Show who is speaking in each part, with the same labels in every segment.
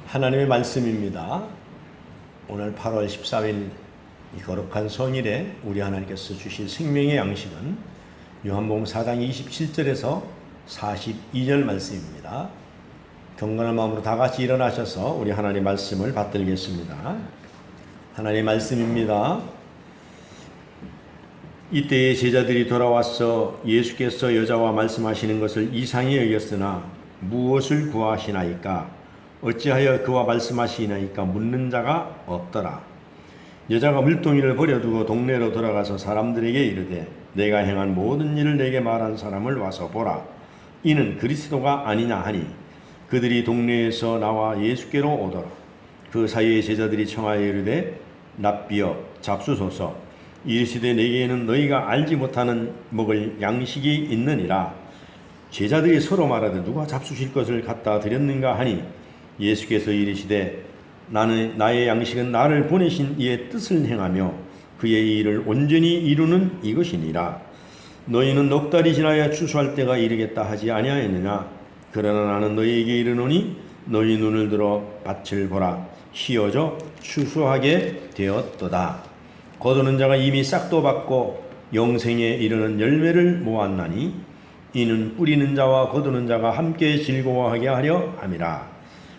Speaker 1: 하나님의 말씀입니다. 오늘 8월 14일 이 거룩한 성일에 우리 하나님께서 주실 생명의 양식은 요한복음 4장 27절에서 42절 말씀입니다. 경건한 마음으로 다 같이 일어나셔서 우리 하나님의 말씀을 받들겠습니다. 하나님의 말씀입니다. 이때에 제자들이 돌아와서 예수께서 여자와 말씀하시는 것을 이상히 여겼으나 무엇을 구하시나이까? 어찌하여 그와 말씀하시나이까? 묻는 자가 없더라. 여자가 물동이를 버려두고 동네로 돌아가서 사람들에게 이르되 내가 행한 모든 일을 내게 말한 사람을 와서 보라. 이는 그리스도가 아니냐 하니 그들이 동네에서 나와 예수께로 오더라. 그 사이에 제자들이 청하여 이르되 랍비여 잡수소서. 이르시되 내게는 너희가 알지 못하는 먹을 양식이 있느니라. 제자들이 서로 말하되 누가 잡수실 것을 갖다 드렸는가 하니 예수께서 이르시되 나의 양식은 나를 보내신 이의 뜻을 행하며 그의 일을 온전히 이루는 이것이니라. 너희는 넉 달이 지나야 추수할 때가 이르겠다 하지 아니하였느냐? 그러나 나는 너희에게 이르노니 너희 눈을 들어 밭을 보라. 휘어져 추수하게 되었도다. 거두는 자가 이미 싹도 받고 영생에 이르는 열매를 모았나니 이는 뿌리는 자와 거두는 자가 함께 즐거워하게 하려 함이라.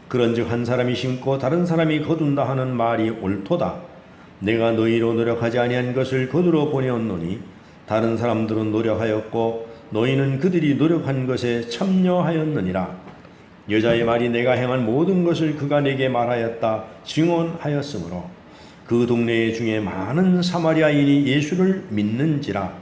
Speaker 1: 그런즉 한 사람이 심고 다른 사람이 거둔다 하는 말이 옳도다. 내가 너희로 노력하지 아니한 것을 거두러 보내었노니 다른 사람들은 노력하였고 너희는 그들이 노력한 것에 참여하였느니라. 여자의 말이 내가 행한 모든 것을 그가 내게 말하였다 증언하였으므로 그 동네 중에 많은 사마리아인이 예수를 믿는지라.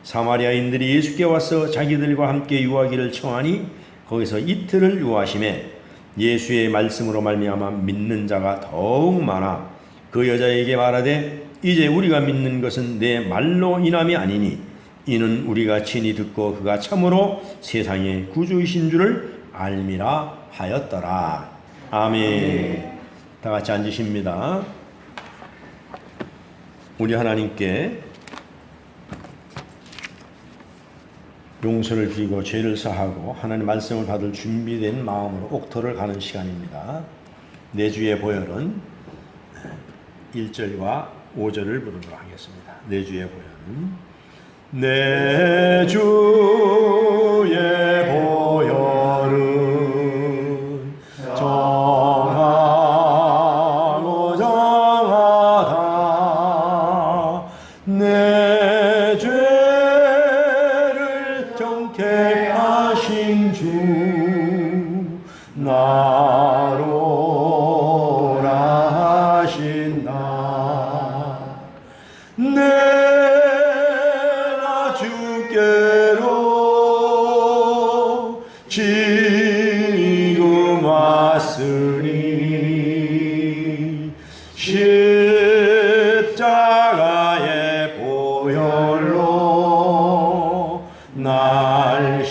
Speaker 1: 사마리아인들이 예수께 와서 자기들과 함께 유하기를 청하니 거기서 이틀을 유하심에 예수의 말씀으로 말미암아 믿는 자가 더욱 많아 그 여자에게 말하되 이제 우리가 믿는 것은 내 말로 인함이 아니니 이는 우리가 친히 듣고 그가 참으로 세상의 구주이신 줄을 알미라 하였더라. 아멘. 다 같이 앉으십니다. 우리 하나님께 용서를 드리고 죄를 사하고 하나님 말씀을 받을 준비된 마음으로 옥토를 가는 시간입니다. 내주의 보혈은 1절과 5절을 부르도록 하겠습니다. 내주의 보혈은 내주의 보혈은 정하고 정하다. 내 죄를 정케 하신 주 나로라 하신다. 내가 주께로 지금 왔으니 십자가의 보혈로 날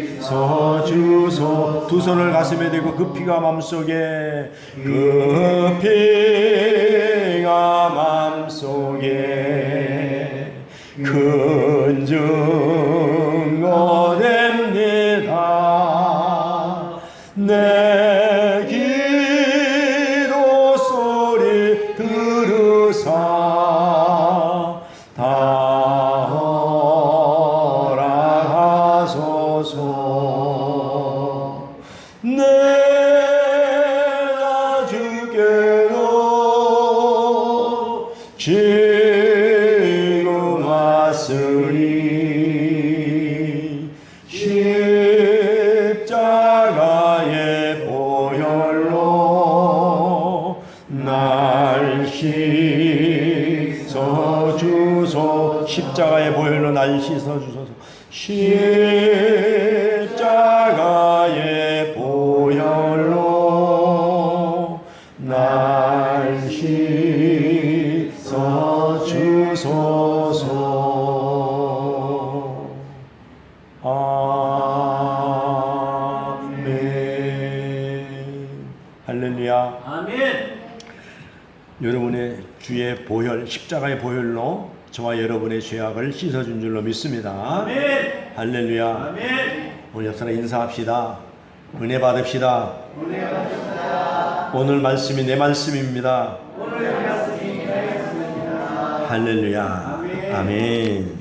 Speaker 1: 씻어주소. 두 손을 가슴에 대고 그 피가 맘속에 그 피가 맘속에 큰 증거 됩니다. 내 기도 소리 들으사 다 허락하소서. 내가 주께로 지금 왔으니 십자가의 보혈로 날 씻어주소. 십자가의 보혈로 날 씻어주소서. 십자가의 보혈로 날 씻어주소서. 아멘. 할렐루야.
Speaker 2: 아멘.
Speaker 1: 여러분의 주의 보혈, 십자가의 보혈로 저와 여러분의 죄악을 씻어준 줄로 믿습니다.
Speaker 2: 아멘.
Speaker 1: 할렐루야.
Speaker 2: 아멘.
Speaker 1: 오늘 옆사람 인사합시다. 은혜 받읍시다.
Speaker 2: 은혜 받으시다.
Speaker 1: 오늘 말씀이 내 말씀입니다. 할렐루야. 아멘.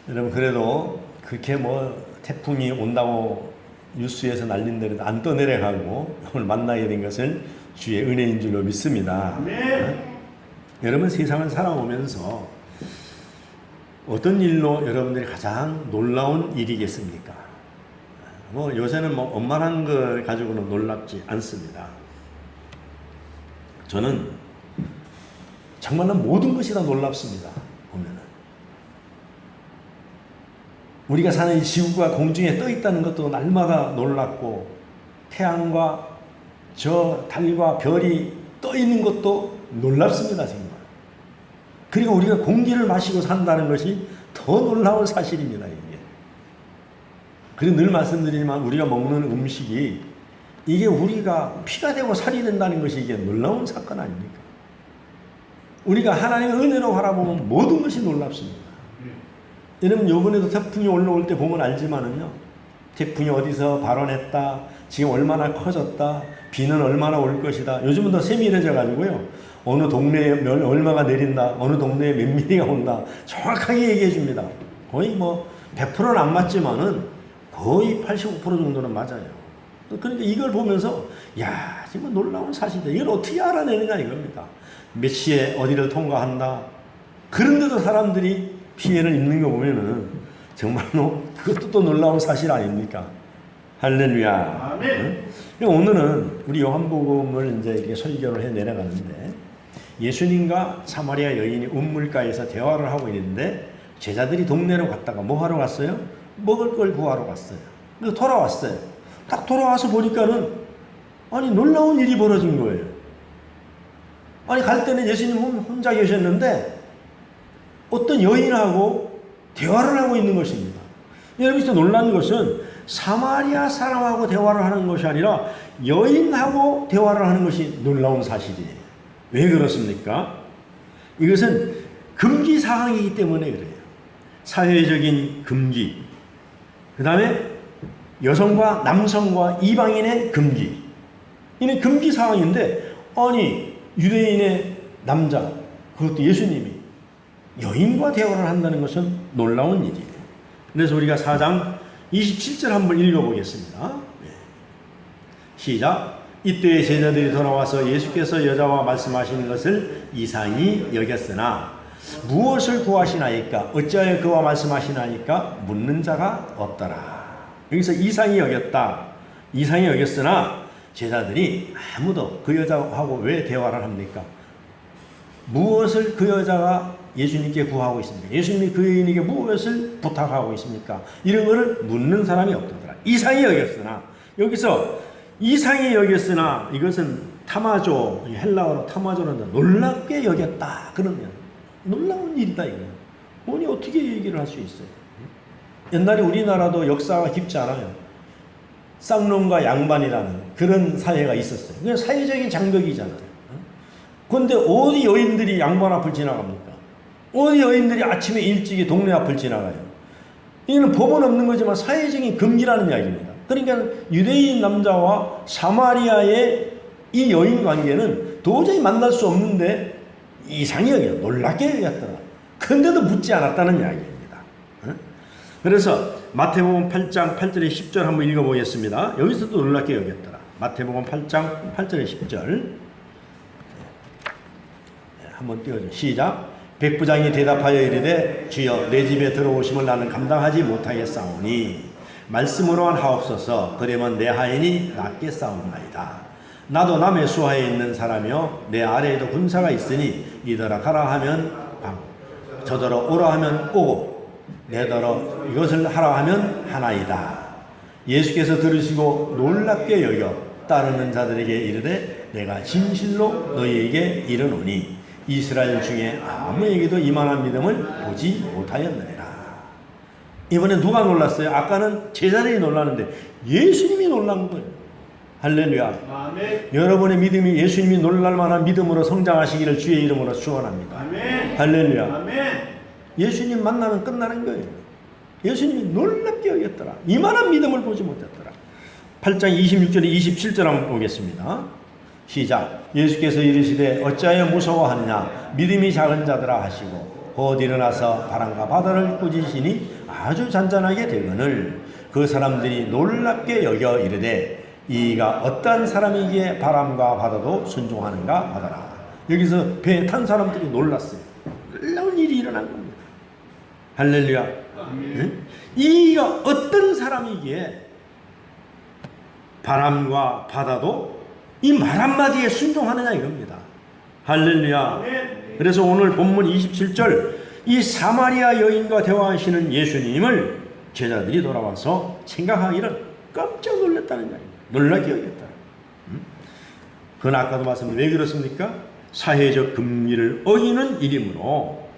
Speaker 1: 여러분, 그래도 그렇게 뭐 태풍이 온다고 뉴스에서 날린다고 안 떠내려가고 오늘 만나게 된 것은 주의 은혜인 줄로 믿습니다. 여러분, 세상을 살아오면서 어떤 일로 여러분들이 가장 놀라운 일이겠습니까? 뭐 요새는 뭐 엄마란 걸 가지고는 놀랍지 않습니다. 저는 정말로 모든 것이 다 놀랍습니다. 보면은 우리가 사는 이 지구가 공중에 떠 있다는 것도 날마다 놀랍고, 태양과 저 달과 별이 떠 있는 것도 놀랍습니다, 정말. 그리고 우리가 공기를 마시고 산다는 것이 더 놀라운 사실입니다, 이게. 그리고 늘 말씀드리지만 우리가 먹는 음식이 이게 우리가 피가 되고 살이 된다는 것이 이게 놀라운 사건 아닙니까? 우리가 하나님의 은혜로 바라보면 모든 것이 놀랍습니다. 여러분, 요번에도 태풍이 올라올 때 보면 알지만은요, 태풍이 어디서 발원했다, 지금 얼마나 커졌다, 비는 얼마나 올 것이다. 요즘은 더 세밀해져 가지고요, 어느 동네에 얼마가 내린다, 어느 동네에 몇 미리가 온다, 정확하게 얘기해 줍니다. 거의 뭐 100%는 안 맞지만은 거의 85% 정도는 맞아요. 그러니까 이걸 보면서 야, 정말 놀라운 사실이다. 이걸 어떻게 알아내느냐 이겁니다. 몇 시에 어디를 통과한다. 그런데도 사람들이 피해를 입는 거 보면은 정말로 그것도 또 놀라운 사실 아닙니까? 할렐루야. 아멘. 오늘은 우리 요한복음을 이제 이렇게 설교를 해 내려가는데, 예수님과 사마리아 여인이 우물가에서 대화를 하고 있는데 제자들이 동네로 갔다가 뭐 하러 갔어요? 먹을 걸 구하러 갔어요. 그래서 돌아왔어요. 딱 돌아와서 보니까는 아니 놀라운 일이 벌어진 거예요. 아니 갈 때는 예수님 혼자 계셨는데 어떤 여인하고 대화를 하고 있는 것입니다. 여러분이 놀란 것은 사마리아 사람하고 대화를 하는 것이 아니라 여인하고 대화를 하는 것이 놀라운 사실이에요. 왜 그렇습니까? 이것은 금기 사항이기 때문에 그래요. 사회적인 금기, 그 다음에 여성과 남성과 이방인의 금기, 이는 금기 사항인데, 아니 유대인의 남자, 그것도 예수님이 여인과 대화를 한다는 것은 놀라운 일이에요. 그래서 우리가 4장 27절 한번 읽어보겠습니다. 시작. 이때에 제자들이 돌아와서 예수께서 여자와 말씀하시는 것을 이상히 여겼으나 무엇을 구하시나이까? 어찌하여 그와 말씀하시나이까? 묻는 자가 없더라. 여기서 이상히 여겼다, 이상히 여겼으나 제자들이 아무도 그 여자하고 왜 대화를 합니까? 무엇을 그 여자가 예수님께 구하고 있습니까? 예수님이 그 여인에게 무엇을 부탁하고 있습니까? 이런 것을 묻는 사람이 없더라. 이상히 여겼으나, 여기서 이상히 여겼으나 이것은 타마조, 헬라어로 타마조는 놀랍게 여겼다. 그러면 놀라운 일이다 이거예요. 아니 어떻게 얘기를 할 수 있어요? 옛날에 우리나라도 역사가 깊지 않아요. 쌍놈과 양반이라는 그런 사회가 있었어요. 그냥 사회적인 장벽이잖아요. 그런데 어디 여인들이 양반 앞을 지나갑니까? 어디 여인들이 아침에 일찍이 동네 앞을 지나가요? 이거는 법은 없는 거지만 사회적인 금기라는 이야기입니다. 그러니까 유대인 남자와 사마리아의 이 여인 관계는 도저히 만날 수 없는데 이상히 여겨, 놀랍게 여겼더라. 근데도 묻지 않았다는 이야기입니다. 그래서 마태복음 8장 8절에 10절 한번 읽어보겠습니다. 여기서도 놀랍게 여겼더라. 마태복음 8장 8절에 10절 한번 띄워줘. 시작. 백부장이 대답하여 이르되 주여 내 집에 들어오심을 나는 감당하지 못하겠사오니 말씀으로만 하옵소서. 그러면 내 하인이 낫게 싸움나이다. 나도 남의 수하에 있는 사람이요 내 아래에도 군사가 있으니 이더러 가라 하면 가고 저더러 오라 하면 오고 내더러 이것을 하라 하면 하나이다. 예수께서 들으시고 놀랍게 여겨 따르는 자들에게 이르되 내가 진실로 너희에게 이르노니 이스라엘 중에 아무에게도 이만한 믿음을 보지 못하였느니라. 이번에 누가 놀랐어요? 아까는 제자들이 놀랐는데 예수님이 놀란 거예요. 할렐루야. 아멘. 여러분의 믿음이 예수님이 놀랄 만한 믿음으로 성장하시기를 주의 이름으로 축원합니다. 아멘. 할렐루야. 아멘. 예수님 만나면 끝나는 거예요. 예수님이 놀랍게 여겼더라. 이만한 믿음을 보지 못했더라. 8장 26절에 27절 한번 보겠습니다. 시작. 예수께서 이르시되 어찌하여 무서워하느냐 믿음이 작은 자들아 하시고 곧 일어나서 바람과 바다를 꾸짖으시니 아주 잔잔하게 되거늘 그 사람들이 놀랍게 여겨 이르되 이가 어떠한 사람이기에 바람과 바다도 순종하는가 하더라. 여기서 배에 탄 사람들이 놀랐어요. 놀라운 일이 일어난 겁니다. 할렐루야. 네? 이가 어떤 사람이기에 바람과 바다도 이 말 한마디에 순종하느냐 이겁니다. 할렐루야. 그래서 오늘 본문 27절 이 사마리아 여인과 대화하시는 예수님을 제자들이 돌아와서 생각하기를 깜짝 놀랐다는 거예요. 놀라게 여겼다. 그건 아까도 말씀드린 왜 그렇습니까? 사회적 금리를 어기는 일이므로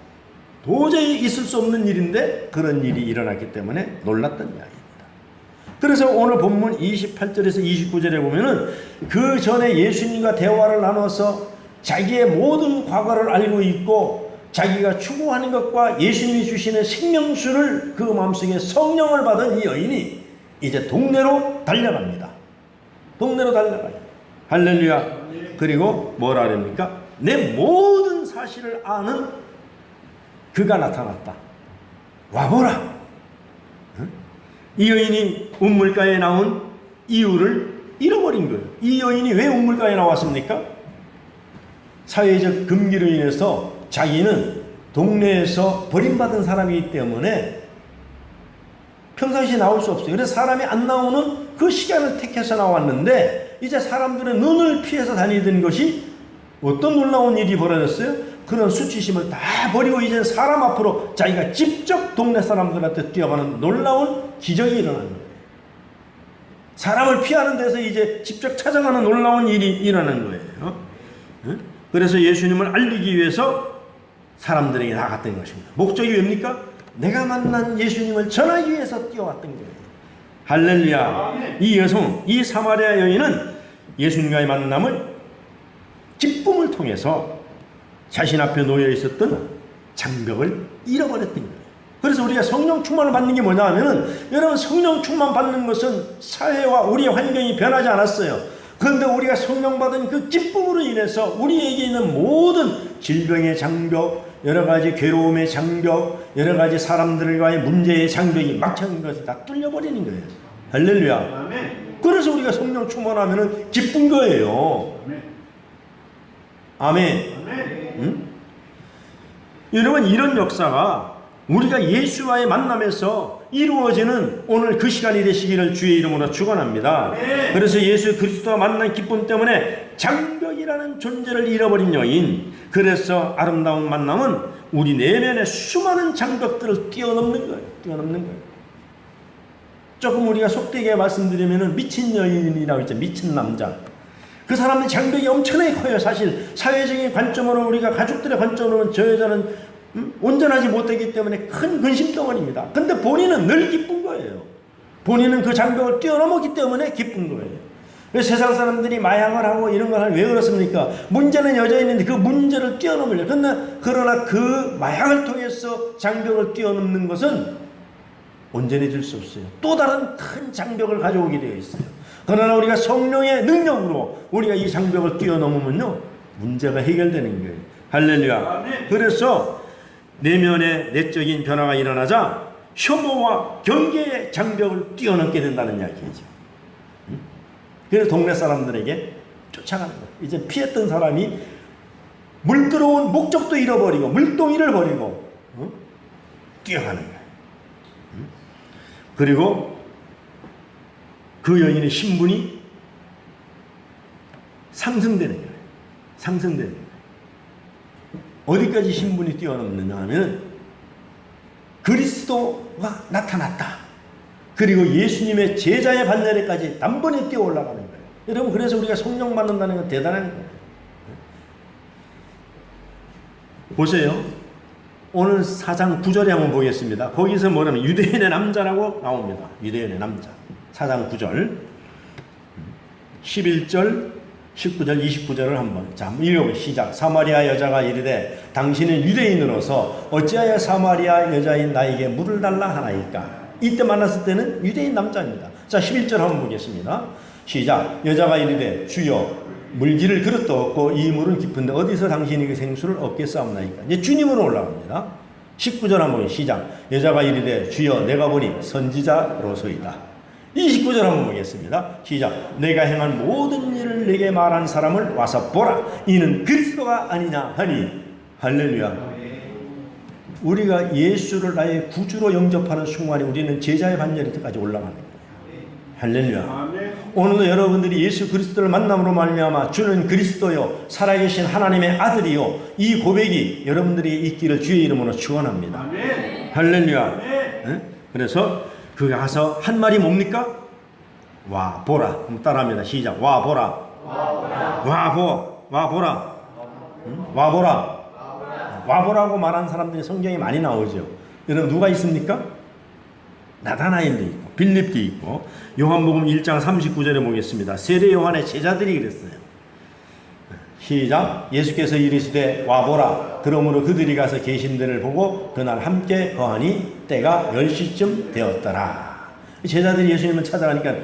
Speaker 1: 도저히 있을 수 없는 일인데 그런 일이 일어났기 때문에 놀랐던 이야기입니다. 그래서 오늘 본문 28절에서 29절에 보면은 그 전에 예수님과 대화를 나눠서 자기의 모든 과거를 알고 있고 자기가 추구하는 것과 예수님이 주시는 생명수를 그 마음속에 성령을 받은 이 여인이 이제 동네로 달려갑니다. 동네로 달려가요. 할렐루야. 그리고 뭐라 그럽니까? 내 모든 사실을 아는 그가 나타났다. 와보라. 이 여인이 운물가에 나온 이유를 잃어버린 거예요. 이 여인이 왜 운물가에 나왔습니까? 사회적 금기로 인해서 자기는 동네에서 버림받은 사람이기 때문에 평상시에 나올 수 없어요. 그래서 사람이 안 나오는 그 시간을 택해서 나왔는데 이제 사람들의 눈을 피해서 다니던 것이 어떤 놀라운 일이 벌어졌어요? 그런 수치심을 다 버리고 이제 사람 앞으로 자기가 직접 동네 사람들한테 뛰어가는 놀라운 기적이 일어나는 거예요. 사람을 피하는 데서 이제 직접 찾아가는 놀라운 일이 일어나는 거예요. 그래서 예수님을 알리기 위해서 사람들에게 나갔던 것입니다. 목적이 뭡니까? 내가 만난 예수님을 전하기 위해서 뛰어왔던 거예요. 할렐루야. 이 여성, 이 사마리아 여인은 예수님과의 만남을 기쁨을 통해서 자신 앞에 놓여 있었던 장벽을 잃어버렸던 거예요. 그래서 우리가 성령 충만을 받는 게 뭐냐 하면은 여러분 성령 충만 받는 것은 사회와 우리의 환경이 변하지 않았어요. 그런데 우리가 성령 받은 그 기쁨으로 인해서 우리에게 있는 모든 질병의 장벽, 여러 가지 괴로움의 장벽, 여러 가지 사람들과의 문제의 장벽이 막혀있는 것을 다 뚫려버리는 거예요. 할렐루야. 그래서 우리가 성령 충만하면은 기쁜 거예요. 아멘. 응? 여러분 이런 역사가 우리가 예수와의 만남에서 이루어지는 오늘 그 시간이 되시기를 주의 이름으로 축원합니다. 그래서 예수 그리스도와 만난 기쁨 때문에 장벽이라는 존재를 잃어버린 여인, 그래서 아름다운 만남은 우리 내면의 수많은 장벽들을 뛰어넘는 거예요. 뛰어넘는 거예요. 조금 우리가 속되게 말씀드리면은 미친 여인이라고 했죠. 미친 남자. 그 사람의 장벽이 엄청나게 커요. 사실 사회적인 관점으로 우리가 가족들의 관점으로는 저 여자는 온전하지 못하기 때문에 큰 근심덩어리입니다. 근데 본인은 늘 기쁜 거예요. 본인은 그 장벽을 뛰어넘었기 때문에 기쁜 거예요. 그래서 세상 사람들이 마약을 하고 이런 걸 하면 왜 그렇습니까? 문제는 여전히 있는데 그 문제를 뛰어넘으려. 그러나 그 마약을 통해서 장벽을 뛰어넘는 것은 온전해질 수 없어요. 또 다른 큰 장벽을 가져오게 되어 있어요. 그러나 우리가 성령의 능력으로 우리가 이 장벽을 뛰어넘으면요 문제가 해결되는 거예요. 할렐루야. 그래서 내면의 내적인 변화가 일어나자 혐오와 경계의 장벽을 뛰어넘게 된다는 이야기죠. 그래서 동네 사람들에게 쫓아가는 거예요. 이제 피했던 사람이 물 들어온 목적도 잃어버리고 물동이를 버리고 뛰어가는 거예요. 그리고 그 여인의 신분이 상승되는 거예요. 상승되는 거예요. 어디까지 신분이 뛰어넘느냐 하면 그리스도가 나타났다. 그리고 예수님의 제자의 반열에까지 단번에 뛰어 올라가는 거예요. 여러분 그래서 우리가 성령 받는다는 건 대단한 거예요. 보세요. 오늘 4장 9절에 한번 보겠습니다. 거기서 뭐냐면 유대인의 남자라고 나옵니다. 유대인의 남자. 4장 9절 11절 19절 29절을 한번 읽어보시죠. 시작. 사마리아 여자가 이르되 당신은 유대인으로서 어찌하여 사마리아 여자인 나에게 물을 달라 하나이까. 이때 만났을 때는 유대인 남자입니다. 자, 11절 한번 보겠습니다. 시작. 여자가 이르되 주여 물기를 그릇도 없고 이 물은 깊은데 어디서 당신이 그 생수를 얻겠사옵나이까. 이제 주님으로 올라갑니다. 19절 한번 시작. 여자가 이르되 주여 내가 보니 선지자로소이다. 29절 한번 보겠습니다. 시작. 내가 행한 모든 일을 내게 말한 사람을 와서 보라. 이는 그리스도가 아니냐 하니. 할렐루야. 우리가 예수를 나의 구주로 영접하는 순간에 우리는 제자의 반열에까지 올라가는 거예요. 할렐루야. 오늘도 여러분들이 예수 그리스도를 만남으로 말미암아 주는 그리스도요 살아계신 하나님의 아들이요 이 고백이 여러분들이 있기를 주의 이름으로 축원합니다. 할렐루야. 네? 그래서 그 가서 한 말이 뭡니까? 와 보라. 한번 따라합니다. 시작. 와 보라. 와 보라. 와 보라. 와 보라고 말하는 사람들이 성경에 많이 나오죠. 여러분 누가 있습니까? 나다나엘도 있고 빌립도 있고 요한복음 1장 39절에 보겠습니다. 세례 요한의 제자들이 그랬어요. 시작. 예수께서 이르시되 와보라. 그러므로 그들이 가서 계신 데를 보고 그날 함께 거하니 때가 10시쯤 되었더라. 제자들이 예수님을 찾아가니까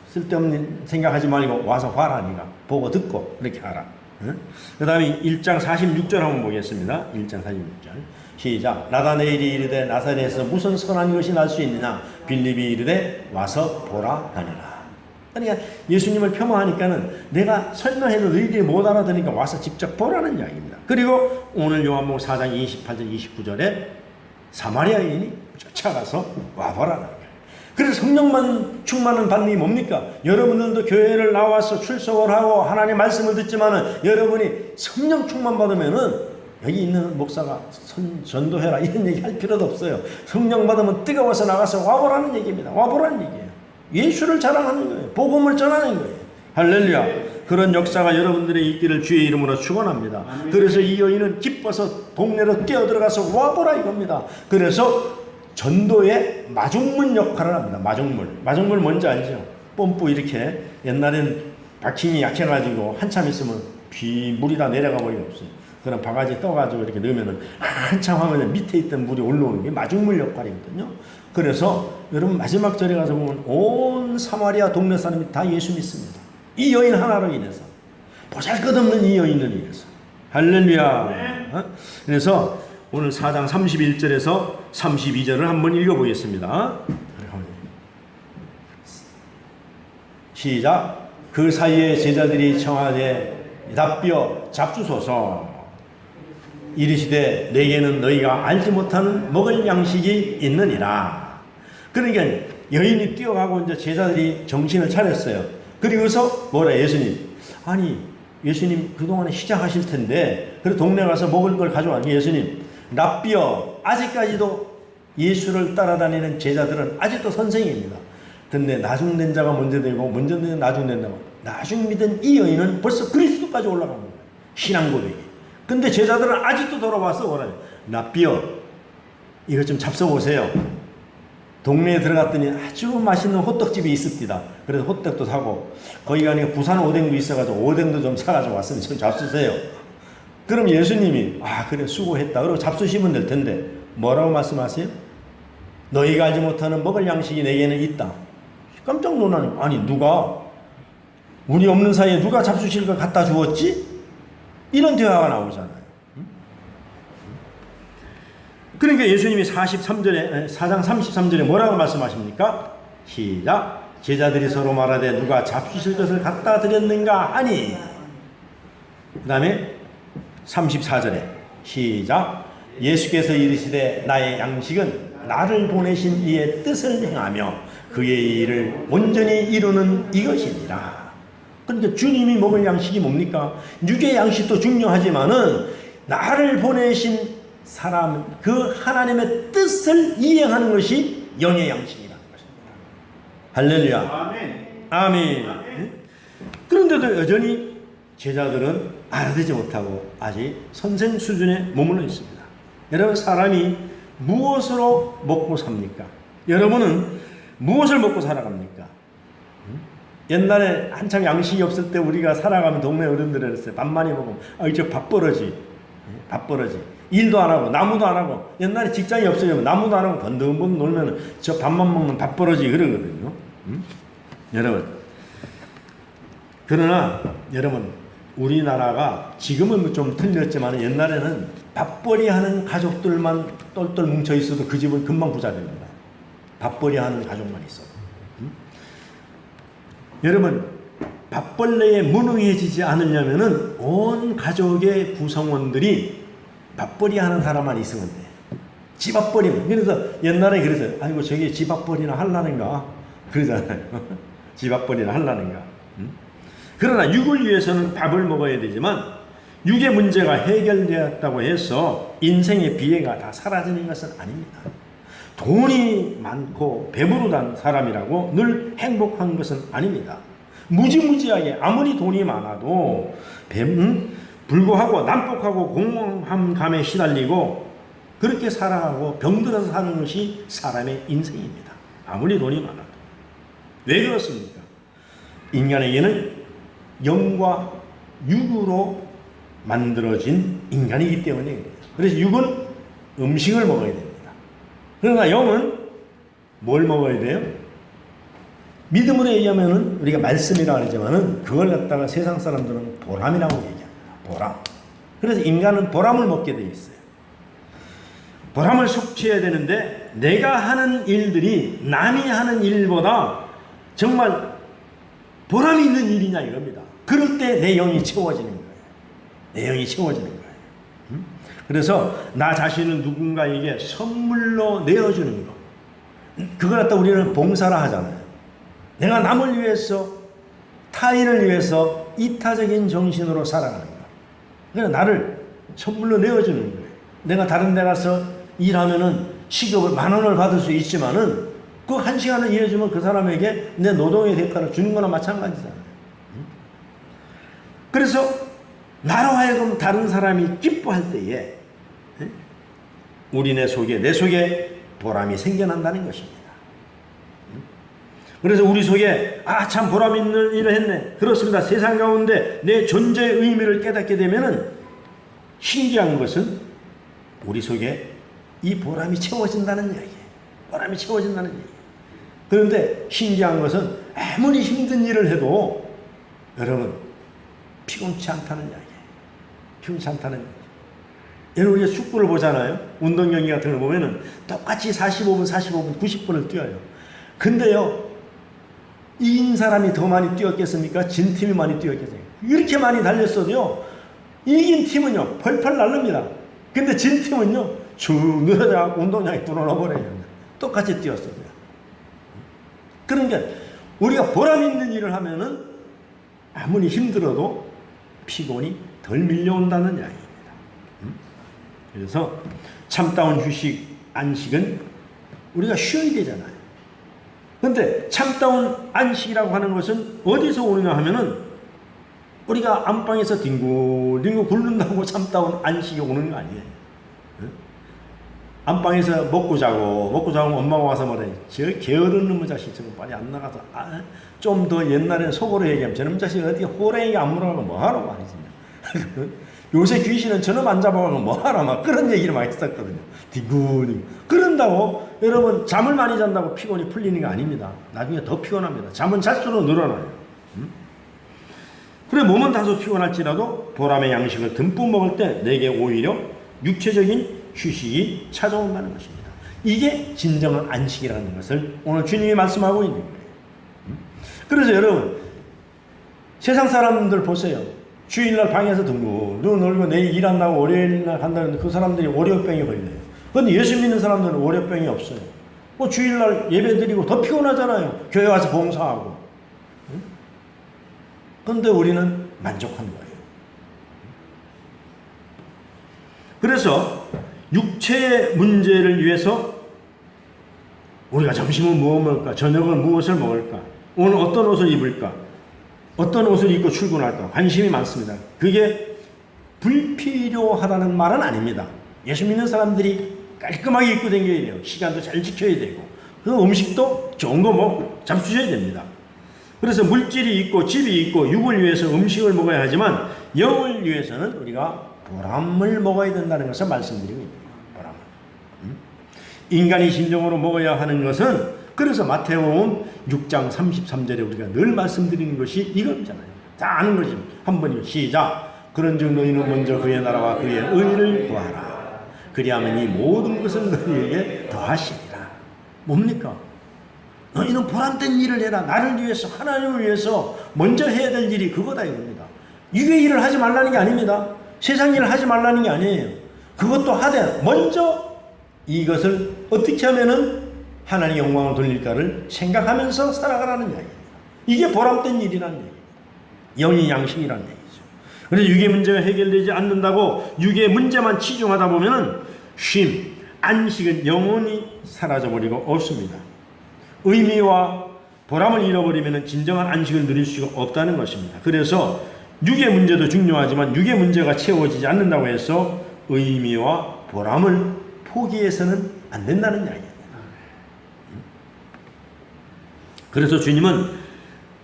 Speaker 1: 쓸데없는 생각하지 말고 와서 봐라. 네가 보고 듣고 그렇게 하라. 그 다음에 1장 46절 한번 보겠습니다. 1장 46절 시작. 나다나엘이 이르되 나사렛에서 무슨 선한 것이 날 수 있느냐. 빌립이 이르되 와서 보라 하니라. 그러니까 예수님을 폄하하니까는 내가 설명해도 너희들이 못 알아듣으니까 와서 직접 보라는 이야기입니다. 그리고 오늘 요한복음 4장 28절 29절에 사마리아 여인이 쫓아가서 와보라는 거예요. 그래서 성령만 충만한 반응이 뭡니까? 여러분들도 교회를 나와서 출석을 하고 하나님의 말씀을 듣지만은 여러분이 성령 충만 받으면은 여기 있는 목사가 전도해라 이런 얘기 할 필요도 없어요. 성령 받으면 뜨거워서 나가서 와보라는 얘기입니다. 와보라는 얘기예요. 예수를 자랑하는 거예요. 복음을 전하는 거예요. 할렐루야. 그런 역사가 여러분들의 있기를 주의 이름으로 축원합니다. 그래서 이 여인은 기뻐서 동네로 뛰어들어가서 와보라 이겁니다. 그래서 전도의 마중물 역할을 합니다. 마중물 뭔지 알죠? 뽐뿌 이렇게 옛날엔 박힘이 약해가지고 한참 있으면 물이 다 내려가 버리고 없어요. 그런 바가지 떠가지고 이렇게 넣으면은 한참 하면 밑에 있던 물이 올라오는 게 마중물 역할이거든요. 그래서 여러분 마지막 절에 가서 보면 온 사마리아 동네 사람이 다 예수 믿습니다. 이 여인 하나로 인해서. 보잘것없는 이 여인으로 인해서. 할렐루야. 그래서 오늘 4장 31절에서 32절을 한번 읽어보겠습니다. 시작. 그 사이에 제자들이 청하되 답비어 잡수소서. 이르시되 내게는 너희가 알지 못하는 먹을 양식이 있느니라. 그러니까 여인이 뛰어가고 이제 제자들이 정신을 차렸어요. 그리고서 뭐라 예수님. 아니 예수님 그동안에 시작하실 텐데 그래 동네 가서 먹을 걸 가져와. 예수님 랍비어. 아직까지도 예수를 따라다니는 제자들은 아직도 선생입니다. 근데 나중된 자가 먼저 되고 먼저 되는 나중된 자가 나중 믿은 이 여인은 벌써 그리스도까지 올라간 거예요. 신앙 고백이. 근데 제자들은 아직도 돌아와서 뭐라 랍비어 이거 좀 잡숴보세요. 동네에 들어갔더니 아주 맛있는 호떡집이 있습니다. 그래서 호떡도 사고 거기 가니까 부산 오뎅도 있어가지고 오뎅도 좀 사가지고 왔으니 좀 잡수세요. 그럼 예수님이 그래 수고했다. 그리고 잡수시면 될 텐데 뭐라고 말씀하세요? 너희가 알지 못하는 먹을 양식이 내게는 있다. 깜짝 놀라는 아니 누가 운이 없는 사이에 누가 잡수실 걸 갖다 주었지? 이런 대화가 나오잖아요. 그러니까 예수님이 4장 33절에 뭐라고 말씀하십니까? 시작. 제자들이 서로 말하되 누가 잡수실 것을 갖다 드렸는가 하니. 그 다음에 34절에 시작. 예수께서 이르시되 나의 양식은 나를 보내신 이의 뜻을 행하며 그의 일을 온전히 이루는 이것이니라. 그러니까 주님이 먹을 양식이 뭡니까? 육의 양식도 중요하지만은 나를 보내신 사람 그 하나님의 뜻을 이행하는 것이 영의 양식이라는 것입니다. 할렐루야. 아멘. 그런데도 여전히 제자들은 알아듣지 못하고 아직 선생 수준에 머물러 있습니다. 여러분 사람이 무엇으로 먹고 삽니까? 여러분은 무엇을 먹고 살아갑니까? 옛날에 한참 양식이 없을 때 우리가 살아가면 동네 어른들이 했어요. 밥 많이 먹으면 저 밥버러지. 일도 안 하고 나무도 안 하고 옛날에 직장이 없으면 나무도 안 하고 번득번득 놀면 저 밥만 먹는 밥버러지 그러거든요. 여러분, 그러나 여러분, 우리나라가 지금은 좀 틀렸지만 옛날에는 밥벌이 하는 가족들만 똘똘 뭉쳐 있어도 그 집은 금방 부자 됩니다. 밥벌이 하는 가족만 있어도. 여러분, 밥벌레에 무능해지지 않으려면은 온 가족의 구성원들이 밥벌이 하는 사람만 있으면 돼. 집밥벌이면. 그래서 옛날에 그래서 아이고 저게 집밥벌이나 하려는가 그러잖아요. 집밥벌이나 하려는가. 그러나 육을 위해서는 밥을 먹어야 되지만 육의 문제가 해결되었다고 해서 인생의 비애가 다 사라지는 것은 아닙니다. 돈이 많고 배부르단 사람이라고 늘 행복한 것은 아닙니다. 무지무지하게 아무리 돈이 많아도 불구하고 난폭하고 공허함감에 시달리고 그렇게 살아가고 병들어서 사는 것이 사람의 인생입니다. 아무리 돈이 많아도. 왜 그렇습니까? 인간에게는 영과 육으로 만들어진 인간이기 때문에 그래요. 그래서 육은 음식을 먹어야 됩니다. 그러나 영은 뭘 먹어야 돼요? 믿음으로 얘기하면은 우리가 말씀이라고 하지만은 그걸 갖다가 세상 사람들은 보람이라고 얘기합니다. 보람. 그래서 인간은 보람을 먹게 돼 있어요. 보람을 섭취해야 되는데 내가 하는 일들이 남이 하는 일보다 정말 보람이 있는 일이냐 이겁니다. 그럴 때 내 영이 채워지는 거예요. 내 영이 채워지는 거예요. 그래서 나 자신은 누군가에게 선물로 내어주는 거. 그걸 갖다 우리는 봉사라 하잖아요. 내가 남을 위해서 타인을 위해서 이타적인 정신으로 살아가는 거야. 그러니까 나를 선물로 내어주는 거예요. 내가 다른 데 가서 일하면은 시급을 10,000원을 받을 수 있지만은 그 1시간을 일해주면 그 사람에게 내 노동의 대가를 주는 거나 마찬가지잖아요. 그래서 나로 하여금 다른 사람이 기뻐할 때에 내 속에 보람이 생겨난다는 것입니다. 그래서 우리 속에 참 보람 있는 일을 했네. 그렇습니다. 세상 가운데 내 존재의 의미를 깨닫게 되면은 신기한 것은 우리 속에 이 보람이 채워진다는 이야기예요. 보람이 채워진다는 얘기예요. 그런데 신기한 것은 아무리 힘든 일을 해도 여러분 피곤치 않다는 이야기예요. 피곤치 않다는 이야기예요. 여러분 우리가 축구를 보잖아요. 운동 경기 같은 걸 보면은 똑같이 45분, 90분을 뛰어요. 근데요 이긴 사람이 더 많이 뛰었겠습니까? 진 팀이 많이 뛰었겠어요. 이렇게 많이 달렸어도요 이긴 팀은요 펄펄 날릅니다. 근데 진 팀은요 쭉 늘어져 운동장에 불어넣어버려요. 똑같이 뛰었어요. 그러니까 우리가 보람 있는 일을 하면은 아무리 힘들어도 피곤이 덜 밀려온다는 이야기입니다. 그래서 참다운 휴식, 안식은 우리가 쉬어야 되잖아요. 그런데 참다운 안식이라고 하는 것은 어디서 오느냐 하면은 우리가 안방에서 뒹굴뒹굴 굴른다고 참다운 안식이 오는 거 아니에요. 안방에서 먹고 자고 엄마가 와서 말해. 저 게으른 놈의 자식 저거 빨리 안 나가서 좀 더 옛날에는 속으로 얘기하면 저놈 자식 어디 호랭이가 안 물어가고 뭐하러 말이지. 요새 귀신은 저놈 안 잡아가고 뭐하라 막 그런 얘기를 많이 했었거든요. 뒹굴뒹굴 그런다고 여러분 잠을 많이 잔다고 피곤이 풀리는 게 아닙니다. 나중에 더 피곤합니다. 잠은 잘수록 늘어나요. 그래 몸은 다소 피곤할지라도 보람의 양식을 듬뿍 먹을 때 내게 오히려 육체적인 휴식이 찾아온다는 것입니다. 이게 진정한 안식이라는 것을 오늘 주님이 말씀하고 있는 거예요. 그래서 여러분 세상 사람들 보세요. 주일날 방에서 둥둥 놀고 내일 일한다고 월요일날 간다는데 그 사람들이 월요병이 걸려요. 그런데 예수 믿는 사람들은 월요병이 없어요. 뭐 주일날 예배 드리고 더 피곤하잖아요. 교회 와서 봉사하고. 그런데 우리는 만족한 거예요. 그래서 육체의 문제를 위해서 우리가 점심은 무엇을 먹을까? 저녁은 무엇을 먹을까? 오늘 어떤 옷을 입을까? 어떤 옷을 입고 출근할까? 관심이 많습니다. 그게 불필요하다는 말은 아닙니다. 예수 믿는 사람들이 깔끔하게 입고 다녀야 돼요. 시간도 잘 지켜야 되고 그 음식도 좋은 거 먹고 잡수셔야 됩니다. 그래서 물질이 있고 집이 있고 육을 위해서 음식을 먹어야 하지만 영을 위해서는 우리가 보람을 먹어야 된다는 것을 말씀드리고 있습니다. 보람을. 인간이 진정으로 먹어야 하는 것은 그래서 마태복음 6장 33절에 우리가 늘 말씀드리는 것이 이겁니다요. 다 아는 거지. 한 번이면 시작. 그런즉 너희는 먼저 그의 나라와 그의 의를 구하라. 그리하면 이 모든 것은 너희에게 더하시리라. 뭡니까? 너희는 보람된 일을 해라. 나를 위해서, 하나님을 위해서 먼저 해야 될 일이 그거다 이겁니다. 유괴 일을 하지 말라는 게 아닙니다. 세상 일을 하지 말라는 게 아니에요. 그것도 하되 먼저 이것을 어떻게 하면은 하나님의 영광을 돌릴까를 생각하면서 살아가라는 이야기입니다. 이게 보람된 일이라는 얘기입니다. 영의 양식이라는 얘기죠. 그래서 유괴 문제가 해결되지 않는다고 유괴 문제만 치중하다 보면은 쉼, 안식은 영원히 사라져버리고 없습니다. 의미와 보람을 잃어버리면 진정한 안식을 누릴 수가 없다는 것입니다. 그래서 유괴 문제도 중요하지만 유괴 문제가 채워지지 않는다고 해서 의미와 보람을 포기해서는 안 된다는 이야기입니다. 그래서 주님은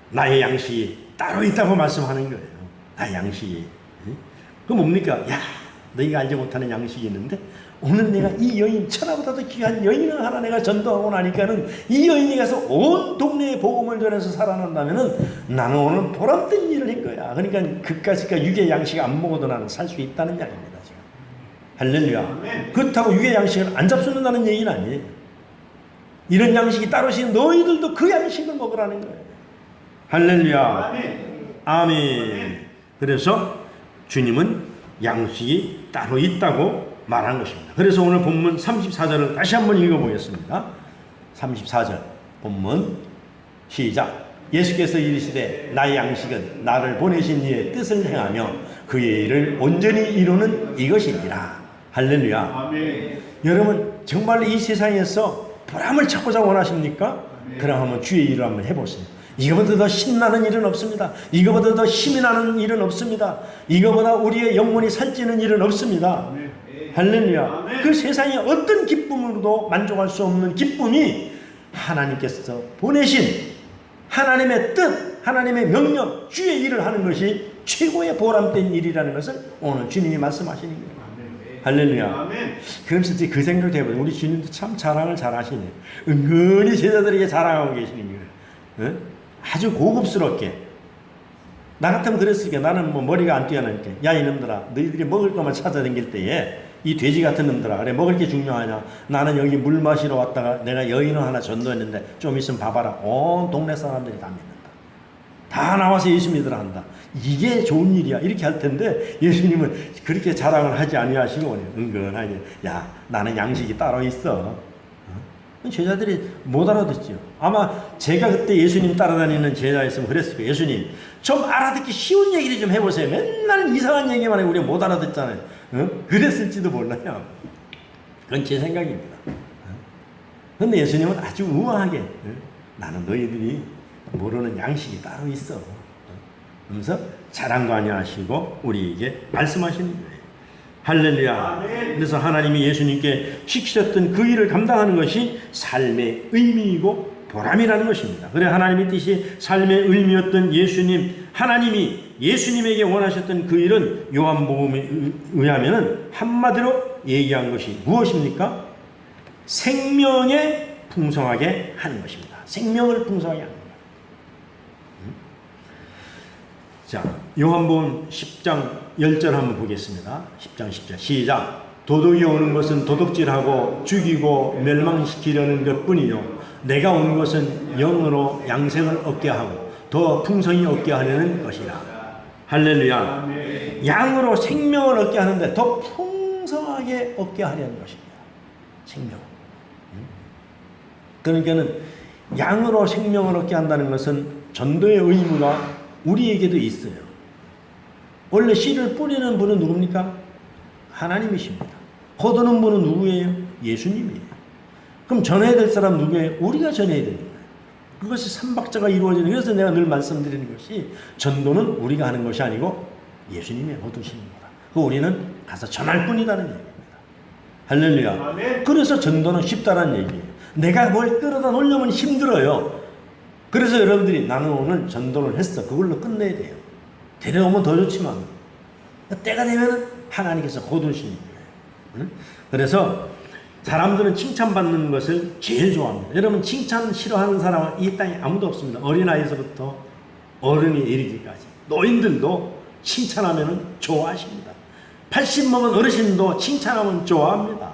Speaker 1: 나의 양식이 따로 있다고 말씀하는 거예요. 나의 양식이. 그 뭡니까? 야, 너희가 알지 못하는 양식이 있는데 오늘 내가 이 여인, 천하보다도 귀한 여인을 하나 내가 전도하고 나니까는 이 여인이 가서 온 동네에 복음을 전해서 살아난다면은 나는 오늘 보람된 일을 한 거야. 그러니까 그까짓까 유괴 양식 안 먹어도 나는 살 수 있다는 이야기입니다. 지금. 할렐루야. 그렇다고 유괴 양식을 안 잡수는다는 얘기는 아니에요. 이런 양식이 따로 있으면 너희들도 그 양식을 먹으라는 거예요. 할렐루야. 아멘. 그래서 주님은 양식이 따로 있다고 말한 것입니다. 그래서 오늘 본문 34절을 다시 한번 읽어보겠습니다. 34절 본문 시작. 예수께서 이르시되 나의 양식은 나를 보내신 이의 뜻을 행하며 그의 일을 온전히 이루는 이것이니라. 할렐루야. 아멘. 여러분 정말 이 세상에서 보람을 찾고자 원하십니까? 그럼 주의 일을 한번 해보세요. 이거보다 더 신나는 일은 없습니다. 이거보다 더 힘이 나는 일은 없습니다. 이거보다 우리의 영혼이 살찌는 일은 없습니다. 할렐루야. 그 세상에 어떤 기쁨으로도 만족할 수 없는 기쁨이 하나님께서 보내신 하나님의 뜻, 하나님의 명령, 주의 일을 하는 것이 최고의 보람된 일이라는 것을 오늘 주님이 말씀하시는 거예요. 할렐루야. 그러면서 이제 그 생각도 해보세요. 우리 주님도 참 자랑을 잘 하시네. 은근히 제자들에게 자랑하고 계시는 거예요. 응? 아주 고급스럽게. 나 같으면 그랬으니까 나는 뭐 머리가 안 뛰어나니까 야 이놈들아 너희들이 먹을 것만 찾아다닐 때에 이 돼지 같은 놈들아 그래 먹을 게 중요하냐. 나는 여기 물 마시러 왔다가 내가 여인을 하나 전도했는데 좀 있으면 봐봐라 온 동네 사람들이 다 믿는다. 다 나와서 예수 믿으라 한다. 이게 좋은 일이야. 이렇게 할 텐데 예수님은 그렇게 자랑을 하지 아니하시고 은근하게 야 나는 양식이 따로 있어. 제자들이 못 알아듣죠. 아마 제가 그때 예수님 따라다니는 제자였으면 그랬을 거예요. 예수님 좀 알아듣기 쉬운 얘기를 좀 해보세요. 맨날 이상한 얘기만 해 우리가 못 알아듣잖아요. 그랬을지도 몰라요. 그건 제 생각입니다. 그런데 예수님은 아주 우아하게 나는 너희들이 모르는 양식이 따로 있어. 그러면서 자랑도 아니하시고 우리에게 말씀하시는 거예요. 할렐루야. 그래서 하나님이 예수님께 시키셨던 그 일을 감당하는 것이 삶의 의미이고 보람이라는 것입니다. 그래 하나님의 뜻이 삶의 의미였던 예수님, 하나님이 예수님에게 원하셨던 그 일은 요한복음에 의하면 한마디로 얘기한 것이 무엇입니까? 생명에 풍성하게 하는 것입니다. 생명을 풍성하게 하는 것. 자, 요한복음 10장 10절 한번 보겠습니다. 10장 10절 시작. 도둑이 오는 것은 도둑질하고 죽이고 멸망시키려는 것뿐이요 내가 온 것은 영으로 양생을 얻게 하고 더 풍성히 얻게 하려는 것이라. 할렐루야. 양으로 생명을 얻게 하는데 더 풍성하게 얻게 하려는 것입니다. 생명. 그러니까는 양으로 생명을 얻게 한다는 것은 전도의 의무가 우리에게도 있어요. 원래 씨를 뿌리는 분은 누굽니까? 하나님이십니다. 거두는 분은 누구예요? 예수님이에요. 그럼 전해야 될 사람 누구예요? 우리가 전해야 되는 거예요. 그것이 삼박자가 이루어지는 거예요. 그래서 내가 늘 말씀드리는 것이 전도는 우리가 하는 것이 아니고 예수님이 거두시는 거다. 그 우리는 가서 전할 뿐이라는 얘기입니다. 할렐루야. 아멘. 그래서 전도는 쉽다는 얘기예요. 내가 뭘 끌어다 놓으려면 힘들어요. 그래서 여러분들이 나는 오늘 전도를 했어. 그걸로 끝내야 돼요. 데려오면 더 좋지만 때가 되면 하나님께서 거두시는 거예요. 그래서 사람들은 칭찬받는 것을 제일 좋아합니다. 여러분, 칭찬 싫어하는 사람은 이 땅에 아무도 없습니다. 어린아이에서부터 어른이 이르기까지. 노인들도 칭찬하면 좋아하십니다. 80 먹은 어르신도 칭찬하면 좋아합니다.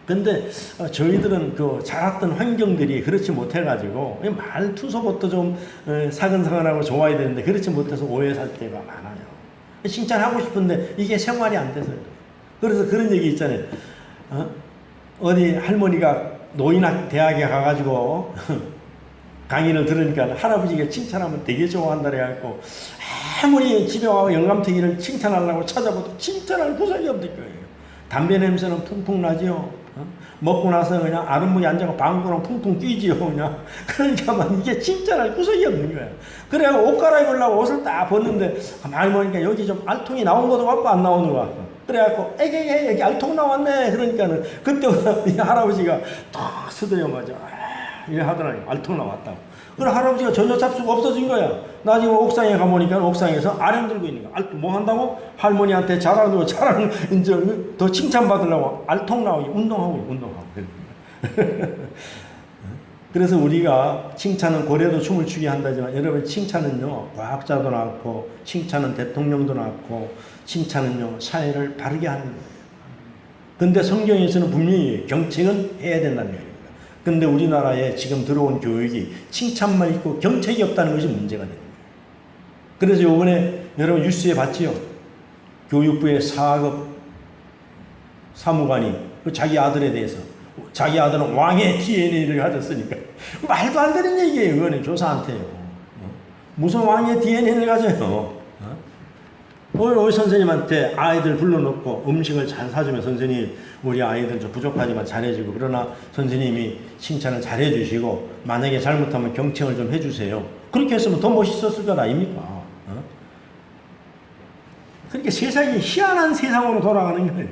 Speaker 1: 근데 저희들은 그 자랐던 환경들이 그렇지 못해가지고 말투서부터 좀 사근사근하고 좋아야 되는데 그렇지 못해서 오해 살 때가 많아요. 칭찬하고 싶은데 이게 생활이 안 돼서요. 그래서 그런 얘기 있잖아요. 어디 할머니가 노인학 대학에 가가지고 강의를 들으니까 할아버지가 칭찬하면 되게 좋아한다 그래갖고 아무리 집에 와서 영감탱이를 칭찬하려고 찾아봐도 칭찬할 구석이 없을 거예요. 담배 냄새는 풍풍 나지요. 먹고 나서 그냥 아랫목에 앉아서 방구랑 풍풍 뛰지요. 그냥 그러니까 이게 칭찬할 구석이 없는 거예요. 그래 옷 갈아입으려고 옷을 딱 벗는데 가만히 보니까 여기 좀 알통이 나온 것도 같고 안 나오는 거 같고 그래갖고 에게 여기 알통 나왔네. 그러니까는 그때부터 이 할아버지가 탁 스드려 맞아. 이래 하더라고요. 알통 나왔다고. 그래 할아버지가 전혀 잡수가 없어진 거야. 나중에 옥상에 가보니까 옥상에서 아령 들고 있는 거야. 알통 뭐 한다고? 할머니한테 자랑하고 이제 더 칭찬받으려고 알통 나오기 운동하고. 그래서 우리가 칭찬은 고래도 춤을 추게 한다지만 여러분 칭찬은요 과학자도 낳고 칭찬은 대통령도 낳고 칭찬은요 사회를 바르게 하는 거예요. 근데 성경에서는 분명히 경책은 해야 된다는 거예요. 근데 우리나라에 지금 들어온 교육이 칭찬만 있고 경책이 없다는 것이 문제가 됩니다. 그래서 요번에 여러분 뉴스에 봤지요? 교육부의 4급 사무관이 자기 아들에 대해서 자기 아들은 왕의 DNA를 가졌으니까 말도 안 되는 얘기예요. 그거는 교사한테요. 무슨 왕의 DNA를 가져요? 우리 선생님한테 아이들 불러놓고 음식을 잘 사주면 선생님 우리 아이들 좀 부족하지만 잘해주고 그러나 선생님이 칭찬을 잘해주시고 만약에 잘못하면 경청을 좀 해주세요. 그렇게 했으면 더 멋있었을 것 아닙니까? 그러니까 세상이 희한한 세상으로 돌아가는 거예요.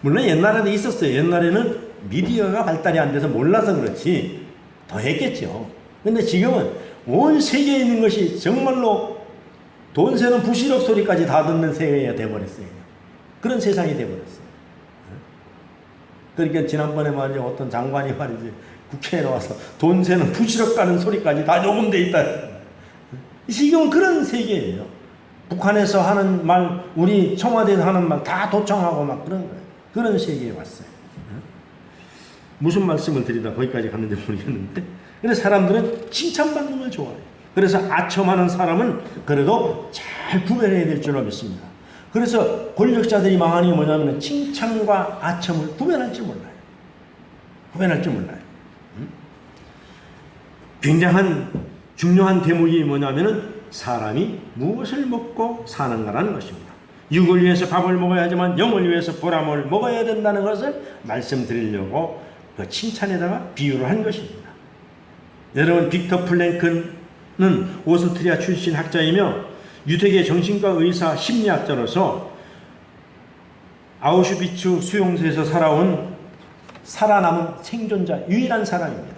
Speaker 1: 물론 옛날에도 있었어요. 옛날에는 미디어가 발달이 안 돼서 몰라서 그렇지 더 했겠죠. 근데 지금은 온 세계에 있는 것이 정말로 돈 세는 부시럭 소리까지 다 듣는 세계가 돼버렸어요. 그런 세상이 돼버렸어요. 그러니까 지난번에 말이죠. 어떤 장관이 말이지 국회에 나와서 돈 세는 부시럭 가는 소리까지 다 녹음돼 있다. 지금은 그런 세계예요. 북한에서 하는 말, 우리 청와대에서 하는 말 다 도청하고 막 그런 거예요. 그런 세계에 왔어요. 무슨 말씀을 드리다 거기까지 갔는지 모르겠는데, 근데 사람들은 칭찬받는 걸 좋아해요. 그래서 아첨하는 사람은 그래도 잘 구별해야 될 줄로 믿습니다. 그래서 권력자들이 망하는 게 뭐냐면 칭찬과 아첨을 구별할 줄 몰라요. 구별할 줄 몰라요. 굉장한 중요한 대목이 뭐냐면은 사람이 무엇을 먹고 사는가라는 것입니다. 육을 위해서 밥을 먹어야 하지만 영을 위해서 보람을 먹어야 된다는 것을 말씀드리려고 그 칭찬에다가 비유를 한 것입니다. 여러분 빅터 플랭크는 오스트리아 출신 학자이며 유대계 정신과 의사 심리학자로서 아우슈비츠 수용소에서 살아남은 생존자 유일한 사람입니다.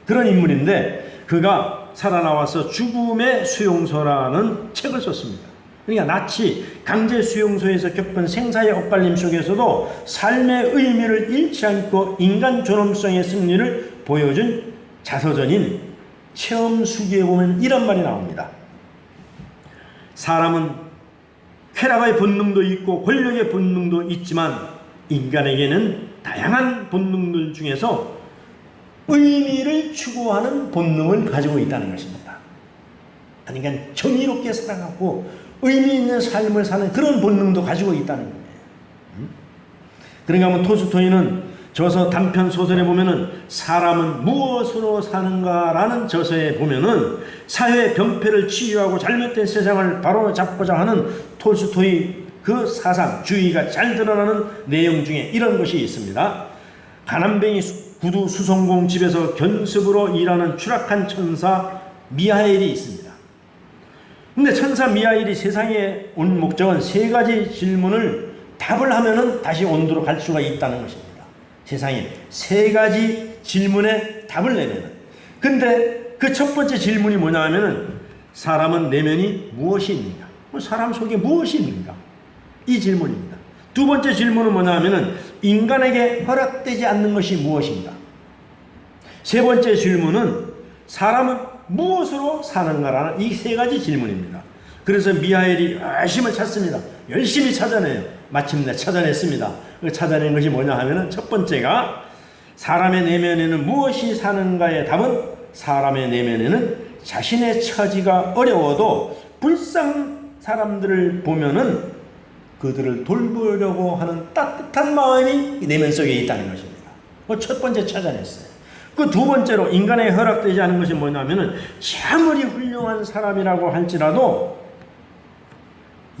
Speaker 1: 그런 인물인데 그가 살아나와서 죽음의 수용소라는 책을 썼습니다. 그러니까 나치 강제 수용소에서 겪은 생사의 엇갈림 속에서도 삶의 의미를 잃지 않고 인간 존엄성의 승리를 보여준 자서전인 체험수기에 보면 이런 말이 나옵니다. 사람은 쾌락의 본능도 있고 권력의 본능도 있지만 인간에게는 다양한 본능들 중에서 의미를 추구하는 본능을 가지고 있다는 것입니다. 그러니까 정의롭게 살아가고 의미 있는 삶을 사는 그런 본능도 가지고 있다는 거예요. 그러니까 톨스토이는 저서 단편 소설에 보면은 사람은 무엇으로 사는가라는 저서에 보면은 사회 병폐를 치유하고 잘못된 세상을 바로 잡고자 하는 톨스토이 그 사상 주의가 잘 드러나는 내용 중에 이런 것이 있습니다. 가난뱅이 구두 수성공 집에서 견습으로 일하는 추락한 천사 미하엘이 있습니다. 근데 천사 미하엘이 세상에 온 목적은 세 가지 질문을 답을 하면은 다시 온도로 갈 수가 있다는 것입니다. 세상에 세 가지 질문에 답을 내면은. 근데 그 첫 번째 질문이 뭐냐 하면은 사람은 내면이 무엇이 있는가? 사람 속에 무엇이 있는가? 이 질문입니다. 두 번째 질문은 뭐냐 하면은 인간에게 허락되지 않는 것이 무엇인가? 세 번째 질문은 사람은 무엇으로 사는가라는 이 세 가지 질문입니다. 그래서 미하엘이 열심히 찾습니다. 열심히 찾아내요. 마침내 찾아냈습니다. 그 찾아낸 것이 뭐냐 하면은 첫 번째가 사람의 내면에는 무엇이 사는가의 답은 사람의 내면에는 자신의 처지가 어려워도 불쌍한 사람들을 보면은 그들을 돌보려고 하는 따뜻한 마음이 내면 속에 있다는 것입니다. 첫 번째 찾아냈어요. 그 두 번째로 인간에 허락되지 않은 것이 뭐냐면은 아무리 훌륭한 사람이라고 할지라도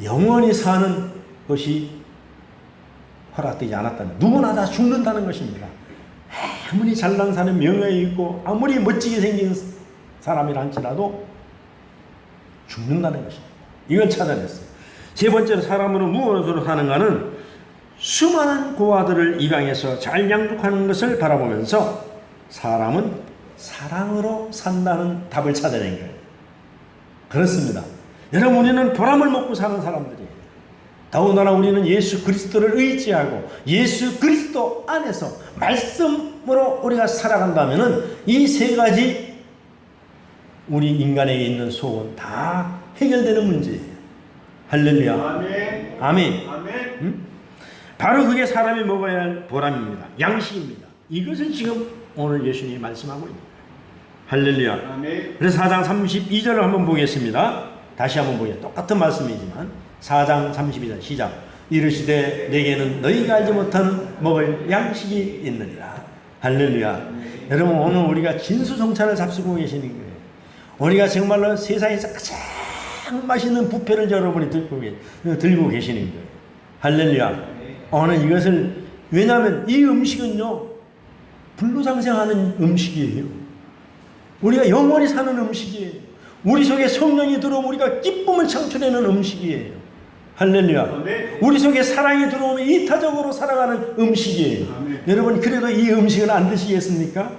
Speaker 1: 영원히 사는 것이 허락되지 않았다는, 누구나 다 죽는다는 것입니다. 아무리 잘난 사람, 명예 있고 아무리 멋지게 생긴 사람이라 할지라도 죽는다는 것입니다. 이걸 찾아냈어요. 세 번째로 사람으로 무엇으로 사는가는 수많은 고아들을 입양해서 잘 양육하는 것을 바라보면서 사람은 사랑으로 산다는 답을 찾아낸 거예요. 그렇습니다. 여러분, 우리는 보람을 먹고 사는 사람들이에요. 더군다나 우리는 예수 그리스도를 의지하고 예수 그리스도 안에서 말씀으로 우리가 살아간다면 이 세 가지 우리 인간에게 있는 소원 다 해결되는 문제예요. 할렐루야.
Speaker 2: 아멘.
Speaker 1: 아멘.
Speaker 2: 아멘.
Speaker 1: 바로 그게 사람이 먹어야 할 보람입니다. 양식입니다. 이것을 지금 오늘 예수님이 말씀하고 있는 거예요. 할렐루야.
Speaker 2: 아멘.
Speaker 1: 그래서 4장 32절을 한번 보겠습니다. 다시 한번 보겠습니다. 똑같은 말씀이지만 4장 32절 시작. 이르시되 내게는 너희가 알지 못하는 먹을 양식이 있느니라. 할렐루야. 여러분, 오늘 우리가 진수성찬을 잡수고 계시는 거예요. 우리가 정말로 세상에서 가장 맛있는 뷔페를 여러분이 들고 계시는 거예요. 할렐루야. 오늘 이것을, 왜냐하면 이 음식은요 불로장생하는 음식이에요. 우리가 영원히 사는 음식이에요. 우리 속에 성령이 들어오면 우리가 기쁨을 창출하는 음식이에요. 할렐루야.
Speaker 2: 아멘.
Speaker 1: 우리 속에 사랑이 들어오면 이타적으로 살아가는 음식이에요.
Speaker 2: 아멘.
Speaker 1: 여러분, 그래도 이 음식은 안 드시겠습니까?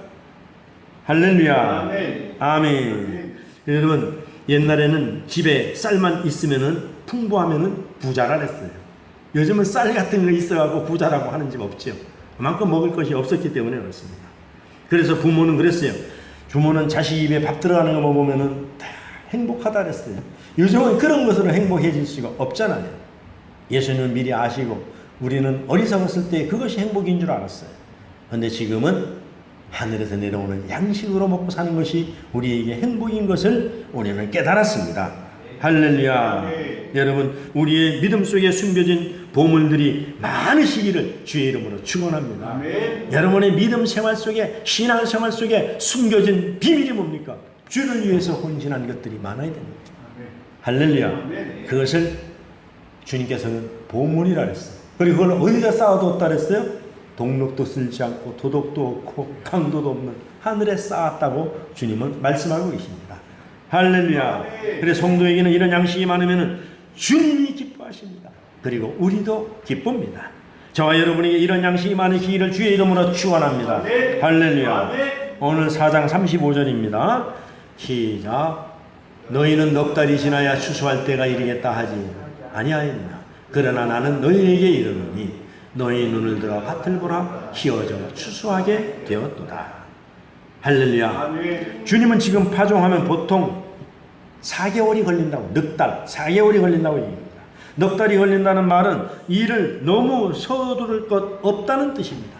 Speaker 1: 할렐루야.
Speaker 2: 아멘.
Speaker 1: 아멘. 여러분, 옛날에는 집에 쌀만 있으면은 풍부하면은 부자라 그랬어요. 요즘은 쌀 같은 거 있어갖고 부자라고 하는 집 없죠. 그만큼 먹을 것이 없었기 때문에 그렇습니다. 그래서 부모는 그랬어요. 부모는 자식 입에 밥 들어가는 거 먹으면은 다 행복하다 그랬어요. 요즘은 그런 것으로 행복해질 수가 없잖아요. 예수님은 미리 아시고 우리는 어리석었을 때 그것이 행복인 줄 알았어요. 그런데 지금은 하늘에서 내려오는 양식으로 먹고 사는 것이 우리에게 행복인 것을 우리는 깨달았습니다. 할렐루야. 여러분, 우리의 믿음 속에 숨겨진 보물들이 많으시기를 주의 이름으로 축원합니다.
Speaker 2: 아멘.
Speaker 1: 여러분의 믿음 생활 속에, 신앙 생활 속에 숨겨진 비밀이 뭡니까? 주를 위해서 헌신한 것들이 많아야 됩니다. 할렐루야.
Speaker 2: 아멘.
Speaker 1: 그것을 주님께서는 보물이라 했어요. 그리고 그걸 어디다 쌓아뒀다 그랬어요? 동력도 쓸지 않고 도덕도 없고 강도도 없는 하늘에 쌓았다고 주님은 말씀하고 계십니다. 할렐루야. 그래서 성도에게는 이런 양식이 많으면 주님이 기뻐하십니다. 그리고 우리도 기쁩니다. 저와 여러분에게 이런 양식이 많으시기를 주의 이름으로 축원합니다. 할렐루야. 오늘 4장 35절입니다. 시작. 너희는 넉 달이 지나야 추수할 때가 이르겠다 하지 아니하였느냐. 그러나 나는 너희에게 이르노니 너희 눈을 들어 밭을 보라 희어져 추수하게 되었도다. 할렐루야.
Speaker 2: 아멘.
Speaker 1: 주님은 지금 파종하면 보통 4개월이 걸린다고, 넉 달, 4개월이 걸린다고 얘기합니다. 넉 달이 걸린다는 말은 일을 너무 서두를 것 없다는 뜻입니다.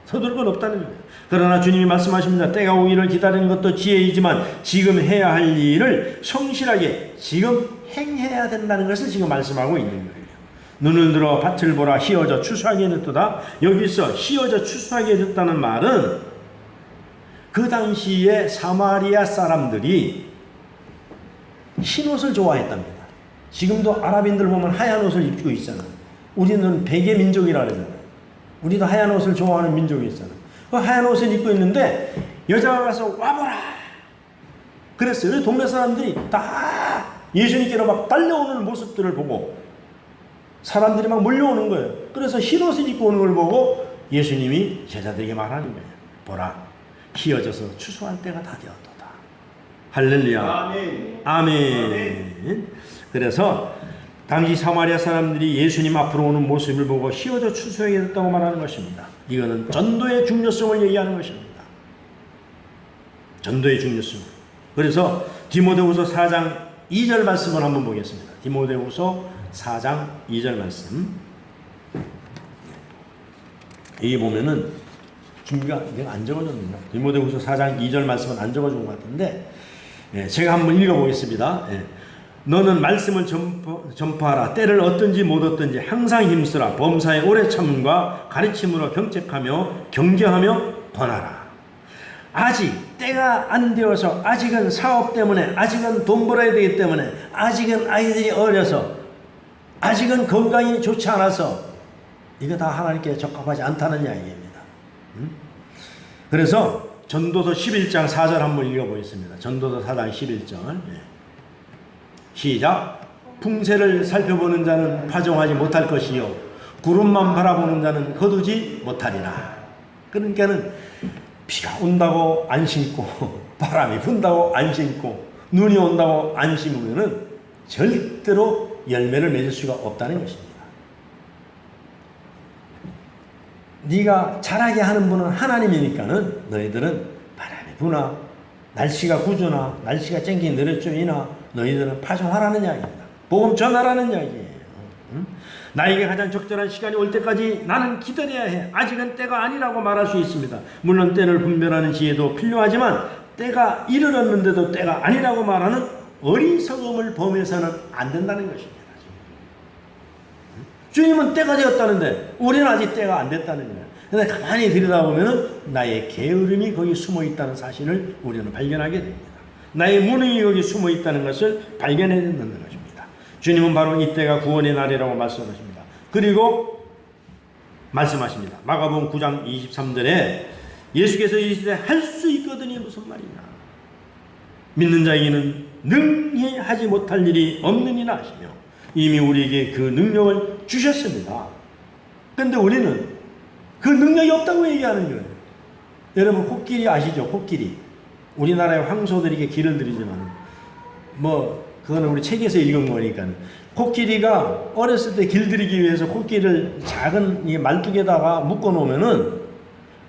Speaker 1: 서두를 것 없다는 거예요. 그러나 주님이 말씀하십니다. 때가 오기를 기다리는 것도 지혜이지만 지금 해야 할 일을 성실하게 지금 행해야 된다는 것을 지금 말씀하고 있는 거예요. 눈을 들어 밭을 보라 희어져 추수하게 됐도다. 여기서 희어져 추수하게 됐다는 말은 그 당시에 사마리아 사람들이 흰옷을 좋아했답니다. 지금도 아랍인들 보면 하얀 옷을 입고 있잖아요. 우리는 백의 민족이라 그러잖아요. 우리도 하얀 옷을 좋아하는 민족이 있잖아요. 그 하얀 옷을 입고 있는데 여자가 가서 와보라 그랬어요. 동네 사람들이 다 예수님께로 막 달려오는 모습들을 보고 사람들이 막 몰려오는 거예요. 그래서 흰옷을 입고 오는 걸 보고 예수님이 제자들에게 말하는 거예요. 보라, 희어져서 추수할 때가 다 되었도다. 할렐루야.
Speaker 2: 아멘.
Speaker 1: 아멘. 그래서 당시 사마리아 사람들이 예수님 앞으로 오는 모습을 보고 휘어져 추수하게 됐다고 말하는 것입니다. 이거는 전도의 중요성을 얘기하는 것입니다. 전도의 중요성. 그래서 디모데후서 4장 2절 말씀을 한번 보겠습니다. 디모데후서 4장 2절 말씀. 여기 보면은 준비가 내가 안 적어줬는데 디모데후서 4장 2절 말씀은 안 적어준 것 같은데 제가 한번 읽어보겠습니다. 너는 말씀을 전파하라. 때를 얻든지 못 얻든지 항상 힘쓰라. 범사에 오래 참음과 가르침으로 경책하며 경계하며 권하라. 아직 때가 안 되어서, 아직은 사업 때문에, 아직은 돈 벌어야 되기 때문에, 아직은 아이들이 어려서, 아직은 건강이 좋지 않아서 이거 다 하나님께 적합하지 않다는 이야기입니다. 그래서 전도서 11장 4절 한번 읽어보겠습니다. 전도서 4장 11절 시작. 풍세를 살펴보는 자는 파종하지 못할 것이요 구름만 바라보는 자는 거두지 못하리라. 그러니까는 비가 온다고 안 심고 바람이 분다고 안 심고 눈이 온다고 안 심으면은 절대로 열매를 맺을 수가 없다는 것입니다. 네가 자라게 하는 분은 하나님이니까는 너희들은 바람이 부나 날씨가 구주나 날씨가 쨍기 내려쬐이나 너희들은 파종하라는 이야기입니다. 복음 전하라는 이야기예요. 나에게 가장 적절한 시간이 올 때까지 나는 기다려야 해. 아직은 때가 아니라고 말할 수 있습니다. 물론 때를 분별하는 지혜도 필요하지만 때가 이르렀는데도 때가 아니라고 말하는 어리석음을 범해서는 안 된다는 것입니다. 주님은 때가 되었다는데 우리는 아직 때가 안 됐다는 거예요. 그런데 가만히 들여다보면 나의 게으름이 거기 숨어 있다는 사실을 우리는 발견하게 됩니다. 나의 무능이 거기 숨어 있다는 것을 발견해야 된다는 것입니다. 주님은 바로 이때가 구원의 날이라고 말씀하십니다. 그리고 말씀하십니다. 마가복음 9장 23절에 예수께서 이르시되 할 수 있거든이 무슨 말이냐. 믿는 자에게는 능히 하지 못할 일이 없느니라 하시며 이미 우리에게 그 능력을 주셨습니다. 그런데 우리는 그 능력이 없다고 얘기하는 거예요. 여러분 코끼리 아시죠? 코끼리. 우리나라의 황소들에게 길을 들이지만 그거는 우리 책에서 읽은 거니까 코끼리가 어렸을 때 길들이기 위해서 코끼리를 작은 말뚝에다가 묶어 놓으면은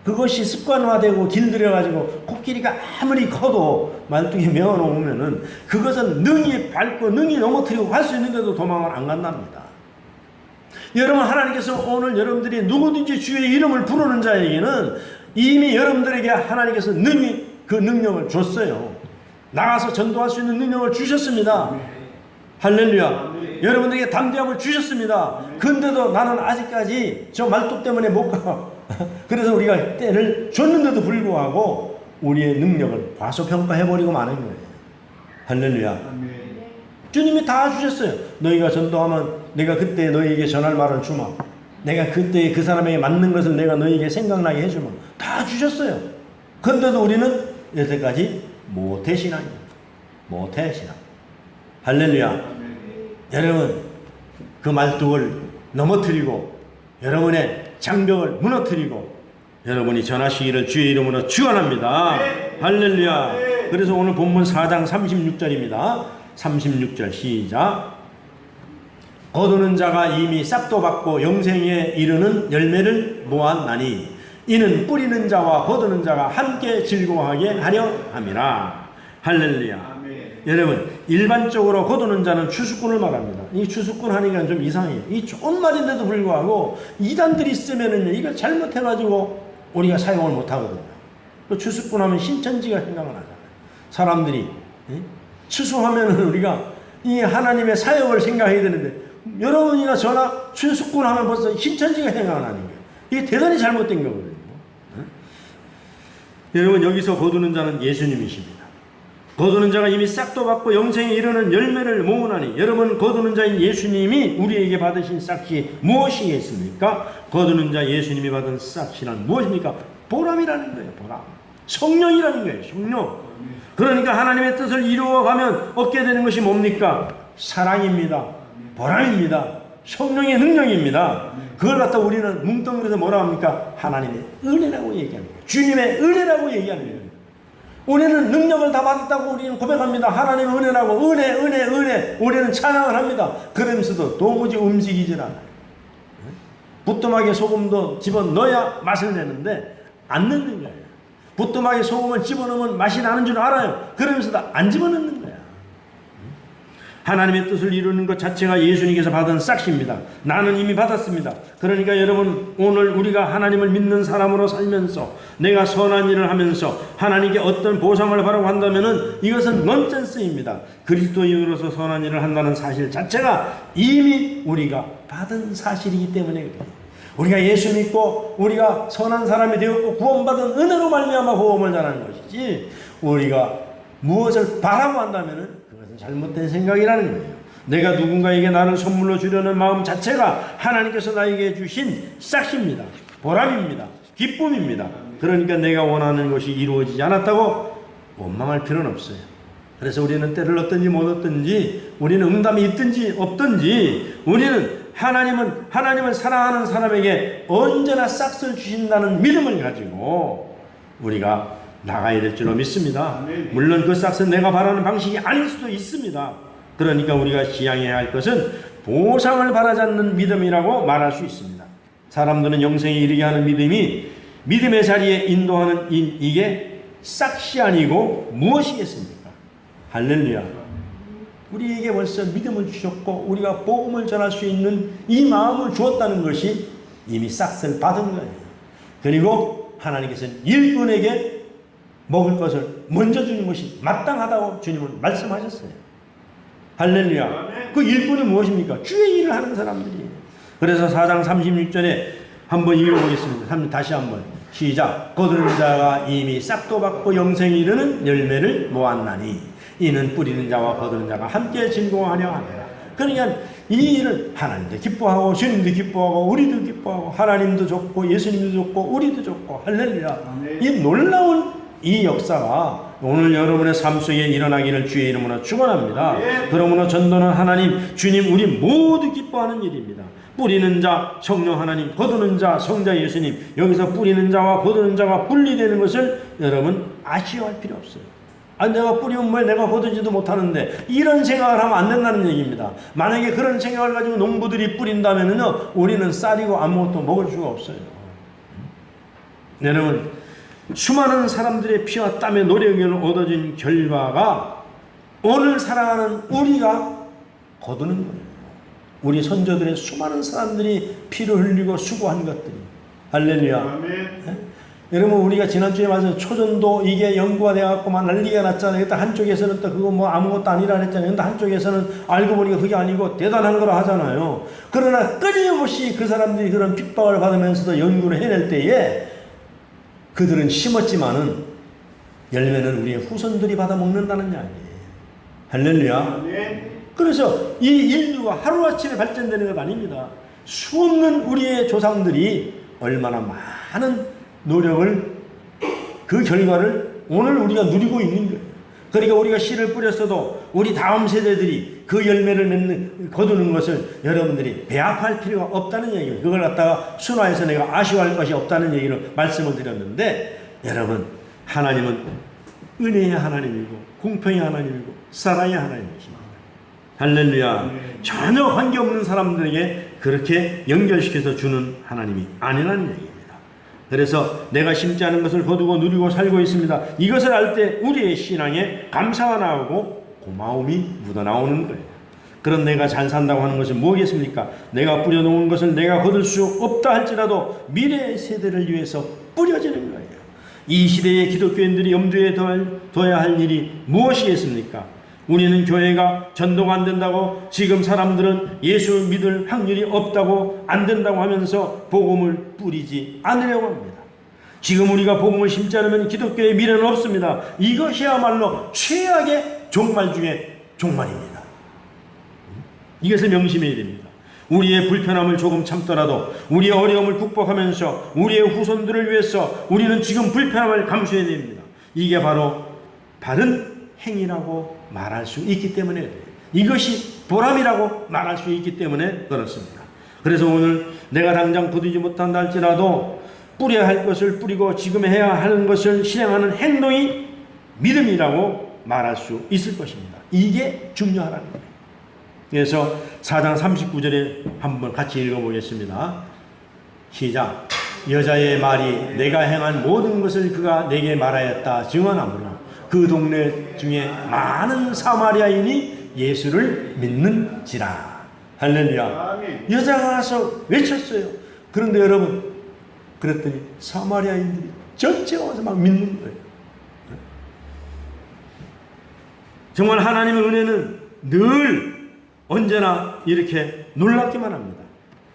Speaker 1: 그것이 습관화되고 길들여가지고 코끼리가 아무리 커도 말뚝에 메어 놓으면은 그것은 능히 밟고 능히 넘어뜨리고 갈 수 있는데도 도망을 안 간답니다. 여러분 하나님께서 오늘 여러분들이 누구든지 주의 이름을 부르는 자에게는 이미 여러분들에게 하나님께서 능히 그 능력을 줬어요. 나가서 전도할 수 있는 능력을 주셨습니다. 할렐루야. 여러분들에게 담대함을 주셨습니다. 근데도 나는 아직까지 저 말뚝 때문에 못 가. 그래서 우리가 때를 줬는데도 불구하고 우리의 능력을 과소평가해버리고 마는 거예요. 할렐루야. 주님이 다 주셨어요. 너희가 전도하면 내가 그때 너희에게 전할 말을 주마. 내가 그때 그 사람에게 맞는 것을 내가 너희에게 생각나게 해주마. 다 주셨어요. 근데도 우리는 여태까지 모태신앙입니다. 모태신앙. 할렐루야. 여러분 그 말뚝을 넘어뜨리고 여러분의 장벽을 무너뜨리고 여러분이 전하시기를 주의 이름으로 축원합니다. 할렐루야. 그래서 오늘 본문 4장 36절입니다. 36절 시작. 거두는 자가 이미 싹도 받고 영생에 이르는 열매를 모았나니 이는 뿌리는 자와 거두는 자가 함께 즐거워하게 하려 함이라. 할렐루야. 여러분 일반적으로 거두는 자는 추수꾼을 말합니다. 이 추수꾼 하니까 좀 이상해요. 이 좋은 말인데도 불구하고 이단들이 쓰면은 이걸 잘못해가지고 우리가 사용을 못하거든요. 그 추수꾼 하면 신천지가 생각을 하잖아요. 사람들이 추수하면은 우리가 이 하나님의 사역을 생각해야 되는데 여러분이나 저나 추수꾼 하면 벌써 신천지가 생각나는 거예요. 이게 대단히 잘못된 거거든요. 여러분 여기서 거두는 자는 예수님이십니다. 거두는 자가 이미 싹도 받고 영생에 이르는 열매를 모으나니 여러분 거두는 자인 예수님이 우리에게 받으신 싹이 무엇이겠습니까? 거두는 자 예수님이 받은 싹이란 무엇입니까? 보람이라는 거예요. 보람. 성령이라는 거예요. 성령. 그러니까 하나님의 뜻을 이루어가면 얻게 되는 것이 뭡니까? 사랑입니다. 보람입니다. 성령의 능력입니다. 그걸 갖다 우리는 뭉뚱그려서 뭐라 합니까? 하나님의 은혜라고 얘기하는 거예요. 주님의 은혜라고 얘기하는 거예요. 우리는 능력을 다 받았다고 우리는 고백합니다. 하나님의 은혜라고 은혜 우리는 찬양을 합니다. 그러면서도 도무지 움직이질 않아요. 부뚜막에 소금도 집어넣어야 맛을 내는데 안 넣는 거예요. 부뚜막에 소금을 집어넣으면 맛이 나는 줄 알아요. 그러면서도 안 집어넣는 거야. 하나님의 뜻을 이루는 것 자체가 예수님께서 받은 싹시입니다. 나는 이미 받았습니다. 그러니까 여러분, 오늘 우리가 하나님을 믿는 사람으로 살면서 내가 선한 일을 하면서 하나님께 어떤 보상을 바라고 한다면 이것은 넌센스입니다. 그리스도인으로서 선한 일을 한다는 사실 자체가 이미 우리가 받은 사실이기 때문에 그래요. 우리가 예수 믿고 우리가 선한 사람이 되었고 구원받은 은혜로 말미암아 복음을 전하는 것이지, 우리가 무엇을 바라고 한다면 그것은 잘못된 생각이라는 거예요. 내가 누군가에게 나를 선물로 주려는 마음 자체가 하나님께서 나에게 주신 싹시입니다. 보람입니다. 기쁨입니다. 그러니까 내가 원하는 것이 이루어지지 않았다고 원망할 필요는 없어요. 그래서 우리는 때를 얻든지 못 얻든지, 우리는 응답이 있든지 없든지, 우리는 하나님을 사랑하는 사람에게 언제나 싹을 주신다는 믿음을 가지고 우리가 나가야 될 줄로 믿습니다. 물론 그 싹은 내가 바라는 방식이 아닐 수도 있습니다. 그러니까 우리가 지향해야 할 것은 보상을 바라지 않는 믿음이라고 말할 수 있습니다. 사람들은 영생에 이르게 하는 믿음이 믿음의 자리에 인도하는 이게 싹이 아니고 무엇이겠습니까? 할렐루야. 우리에게 벌써 믿음을 주셨고 우리가 복음을 전할 수 있는 이 마음을 주었다는 것이 이미 싹을 받은 거예요. 그리고 하나님께서는 일꾼에게 먹을 것을 먼저 주는 것이 마땅하다고 주님은 말씀하셨어요. 할렐루야. 그 일꾼이 무엇입니까? 주의 일을 하는 사람들이에요. 그래서 4장 36절에 한번 읽어보겠습니다. 다시 한번 시작. 거두는 자가 이미 싹도 받고 영생에 이르는 열매를 모았나니 이는 뿌리는 자와 거두는 자가 함께 즐거워하려 합니다. 그러니까 이 일을 하나님도 기뻐하고 주님도 기뻐하고 우리도 기뻐하고 하나님도 좋고 예수님도 좋고 우리도 좋고 할렐루야. 이 놀라운 이 역사가 오늘 여러분의 삶 속에 일어나기를 주의 이름으로 축원합니다. 그러므로 전도는 하나님 주님 우리 모두 기뻐하는 일입니다. 뿌리는 자 성령 하나님, 거두는 자 성자 예수님. 여기서 뿌리는 자와 거두는 자가 분리되는 것을 여러분 아쉬워할 필요 없어요. 내가 뿌리면 뭐 내가 거두지도 못하는데, 이런 생각을 하면 안 된다는 얘기입니다. 만약에 그런 생각을 가지고 농부들이 뿌린다면요, 우리는 쌀이고 아무것도 먹을 수가 없어요. 여러분, 수많은 사람들의 피와 땀의 노력을 얻어진 결과가 오늘 살아가는 우리가 거두는 거예요. 우리 선조들의 수많은 사람들이 피를 흘리고 수고한 것들이. 할렐루야. 네? 여러분, 우리가 지난주에 말씀 초전도 이게 연구가 돼갖고 막 난리가 났잖아요. 일단 한쪽에서는 또 그거 뭐 아무것도 아니라 했잖아요. 근데 한쪽에서는 알고 보니까 그게 아니고 대단한 거라 하잖아요. 그러나 끊임없이 그 사람들이 그런 핍박을 받으면서도 연구를 해낼 때에 그들은 심었지만은 열매는 우리의 후손들이 받아먹는다는 이야기예요. 할렐루야. 그래서 이 인류가 하루아침에 발전되는 것 아닙니다. 수없는 우리의 조상들이 얼마나 많은 노력을, 그 결과를 오늘 우리가 누리고 있는 거예요. 그러니까 우리가 씨를 뿌렸어도 우리 다음 세대들이 그 열매를 거두는 것을 여러분들이 배합할 필요가 없다는 얘기예요. 그걸 갖다가 순화해서 내가 아쉬워할 것이 없다는 얘기를 말씀을 드렸는데, 여러분, 하나님은 은혜의 하나님이고 공평의 하나님이고 사랑의 하나님이십니다. 할렐루야. 전혀 관계없는 사람들에게 그렇게 연결시켜서 주는 하나님이 아니라는 얘기입니다. 그래서 내가 심지 않은 것을 거두고 누리고 살고 있습니다. 이것을 알 때 우리의 신앙에 감사가 나오고 고마움이 묻어나오는 거예요. 그런 내가 잘 산다고 하는 것은 뭐겠습니까? 내가 뿌려놓은 것을 내가 거둘 수 없다 할지라도 미래 세대를 위해서 뿌려지는 거예요. 이 시대의 기독교인들이 염두에 둬야 할 일이 무엇이겠습니까? 우리는 교회가 전도가 안 된다고, 지금 사람들은 예수 믿을 확률이 없다고, 안 된다고 하면서 복음을 뿌리지 않으려고 합니다. 지금 우리가 복음을 심지 않으면 기독교의 미래는 없습니다. 이것이야말로 최악의 종말 중에 종말입니다. 이것을 명심해야 됩니다. 우리의 불편함을 조금 참더라도, 우리의 어려움을 극복하면서 우리의 후손들을 위해서 우리는 지금 불편함을 감수해야 됩니다. 이게 바로 바른 행위라고 말할 수 있기 때문에, 이것이 보람이라고 말할 수 있기 때문에 그렇습니다. 그래서 오늘 내가 당장 거두지 못한다 할지라도 뿌려야 할 것을 뿌리고 지금 해야 하는 것을 실행하는 행동이 믿음이라고 말할 수 있을 것입니다. 이게 중요하다는 거예요. 그래서 4장 39절에 한번 같이 읽어보겠습니다. 시작. 여자의 말이 내가 행한 모든 것을 그가 내게 말하였다 증언하므로 그 동네 중에 많은 사마리아인이 예수를 믿는지라. 할렐루야. 여자가 와서 외쳤어요. 그런데 여러분, 그랬더니 사마리아인들이 전체가 와서 막 믿는 거예요. 정말 하나님의 은혜는 늘 언제나 이렇게 놀랍기만 합니다.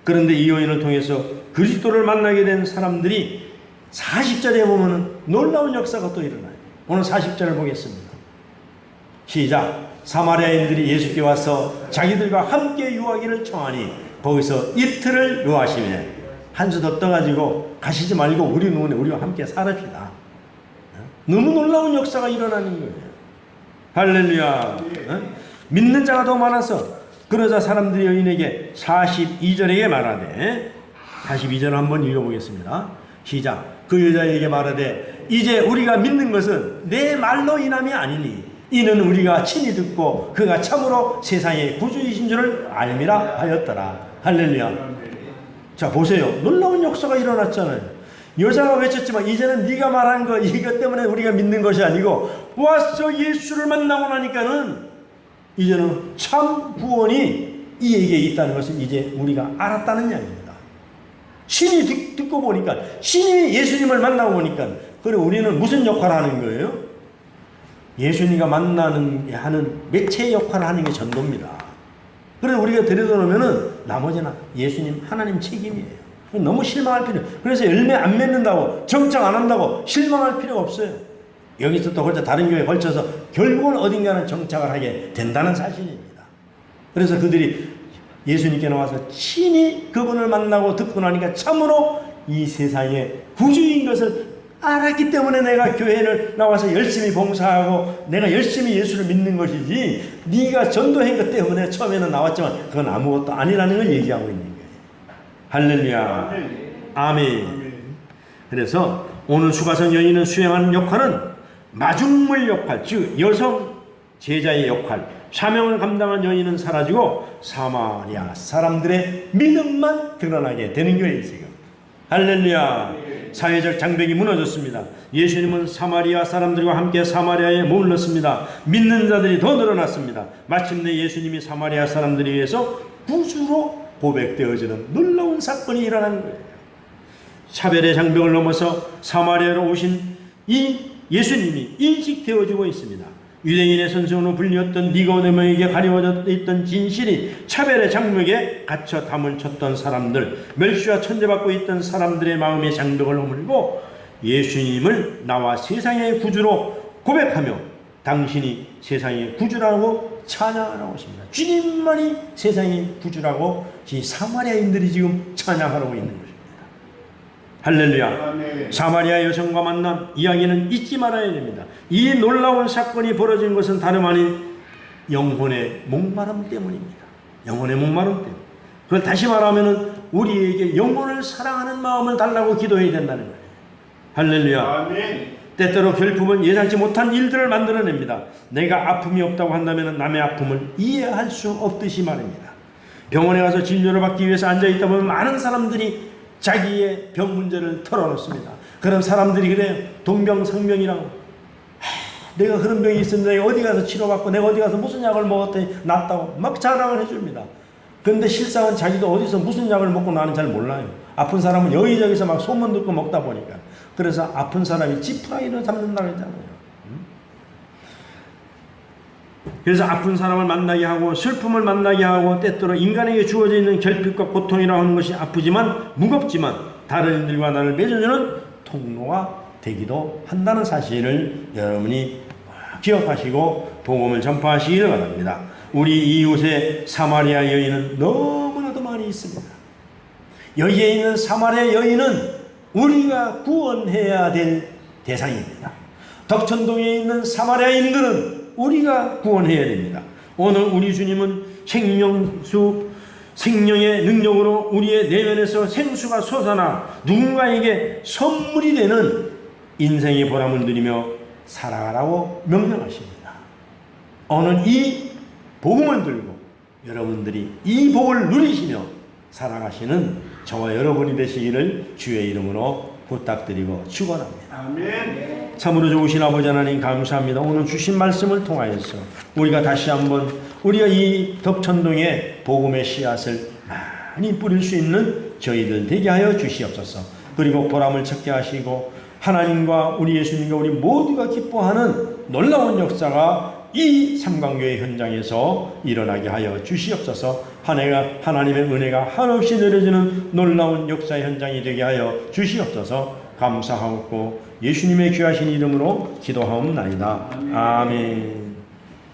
Speaker 1: 그런데 이 여인을 통해서 그리스도를 만나게 된 사람들이 40절에 보면 놀라운 역사가 또 일어나요. 오늘 40절을 보겠습니다. 시작. 사마리아인들이 예수께 와서 자기들과 함께 유하기를 청하니 거기서 이틀을 유하시며 한 수 더 떠가지고 가시지 말고 우리와 함께 살읍시다. 너무 놀라운 역사가 일어나는 거예요. 할렐루야. 믿는 자가 더 많아서 그러자 사람들이 여인에게 42절에게 말하되 42절 한번 읽어보겠습니다. 시작. 그 여자에게 말하되 이제 우리가 믿는 것은 내 말로 인함이 아니니 이는 우리가 친히 듣고 그가 참으로 세상의 구주이신 줄을 알미라 하였더라. 할렐루야. 자 보세요. 놀라운 역사가 일어났잖아요. 여자가 외쳤지만 이제는 네가 말한 거 이것 때문에 우리가 믿는 것이 아니고 와서 예수를 만나고 나니까는 이제는 참 구원이 이에게 있다는 것을 이제 우리가 알았다는 이야기입니다. 신이 듣고 보니까 신이 예수님을 만나고 보니까 그래 우리는 무슨 역할을 하는 거예요? 예수님과 만나는 하는 매체 역할을 하는 게 전도입니다. 그래서 우리가 들여다보면은 나머지는 예수님 하나님 책임이에요. 너무 실망할 필요. 그래서 열매 안 맺는다고 정착 안 한다고 실망할 필요가 없어요. 여기서 또 걸쳐 다른 교회에 걸쳐서 결국은 어딘가는 정착을 하게 된다는 사실입니다. 그래서 그들이 예수님께 나와서 친히 그분을 만나고 듣고 나니까 참으로 이 세상의 구주인 것을 알았기 때문에 내가 교회를 나와서 열심히 봉사하고 내가 열심히 예수를 믿는 것이지 네가 전도한 것 때문에 처음에는 나왔지만 그건 아무것도 아니라는 걸 얘기하고 있는 거예요. 할렐루야. 아멘. 그래서 오늘 수가성 여인은 수행하는 역할은 마중물 역할, 즉 여성 제자의 역할, 사명을 감당한 여인은 사라지고 사마리아 사람들의 믿음만 드러나게 되는 거예요. 지금 할렐루야. 사회적 장벽이 무너졌습니다. 예수님은 사마리아 사람들과 함께 사마리아에 머물렀습니다. 믿는 자들이 더 늘어났습니다. 마침내 예수님이 사마리아 사람들에 의해서 구주로 고백되어지는 놀라운 사건이 일어난 거예요. 차별의 장벽을 넘어서 사마리아로 오신 이 예수님이 인식되어지고 있습니다. 유대인의 선생으로 불렸던 니고데모에게 가리워져 있던 진실이 차별의 장벽에 갇혀 담을 쳤던 사람들, 멸시와 천대받고 있던 사람들의 마음의 장벽을 허물고 예수님을 나와 세상의 구주로 고백하며 당신이 세상의 구주라고 찬양하라고 하십니다. 주님만이 세상의 구주라고 이 사마리아인들이 지금 찬양하라고 있는 것입니다. 할렐루야. 사마리아 여성과 만난 이야기는 잊지 말아야 됩니다. 이 놀라운 사건이 벌어진 것은 다름 아닌 영혼의 목마름 때문입니다. 영혼의 목마름 때문. 그걸 다시 말하면 우리에게 영혼을 사랑하는 마음을 달라고 기도해야 된다는 거예요. 할렐루야. 아멘. 때때로 결핍은 예상치 못한 일들을 만들어냅니다. 내가 아픔이 없다고 한다면 남의 아픔을 이해할 수 없듯이 말입니다. 병원에 가서 진료를 받기 위해서 앉아있다 보면 많은 사람들이 자기의 병 문제를 털어놓습니다. 그런 사람들이 그래요. 동병상련이라고. 내가 그런 병이 있었는데 내가 어디 가서 치료받고 내가 어디 가서 무슨 약을 먹었더니 낫다고 막 자랑을 해줍니다. 그런데 실상은 자기도 어디서 무슨 약을 먹고 나는 잘 몰라요. 아픈 사람은 여기저기서 막 소문 듣고 먹다 보니까. 그래서 아픈 사람이 지푸라기로 잡는다고 했잖아요. 그래서 아픈 사람을 만나게 하고 슬픔을 만나게 하고 때때로 인간에게 주어져 있는 결핍과 고통이라고 하는 것이 아프지만 무겁지만 다른 이들과 나를 맺어주는 통로가 되기도 한다는 사실을 여러분이 기억하시고 복음을 전파하시기를 바랍니다. 우리 이웃의 사마리아 여인은 너무나도 많이 있습니다. 여기에 있는 사마리아 여인은 우리가 구원해야 될 대상입니다. 덕천동에 있는 사마리아인들은 우리가 구원해야 됩니다. 오늘 우리 주님은 생명의 능력으로 우리의 내면에서 생수가 솟아나 누군가에게 선물이 되는 인생의 보람을 누리며 살아가라고 명령하십니다. 오늘 이 복음을 들고 여러분들이 이 복을 누리시며 살아가시는 저와 여러분이 되시기를 주의 이름으로 부탁드리고 축원합니다.
Speaker 2: 아멘.
Speaker 1: 참으로 좋으신 아버지 하나님 감사합니다. 오늘 주신 말씀을 통하여서 우리가 다시 한번 우리가 이 덕천동에 복음의 씨앗을 많이 뿌릴 수 있는 저희들 되게 하여 주시옵소서. 그리고 보람을 찾게 하시고 하나님과 우리 예수님과 우리 모두가 기뻐하는 놀라운 역사가 이 삼강교회 현장에서 일어나게 하여 주시옵소서. 한 해가 하나님의 은혜가 한없이 내려지는 놀라운 역사 현장이 되게 하여 주시옵소서. 감사하고 예수님의 귀하신 이름으로 기도하옵나이다. 아멘.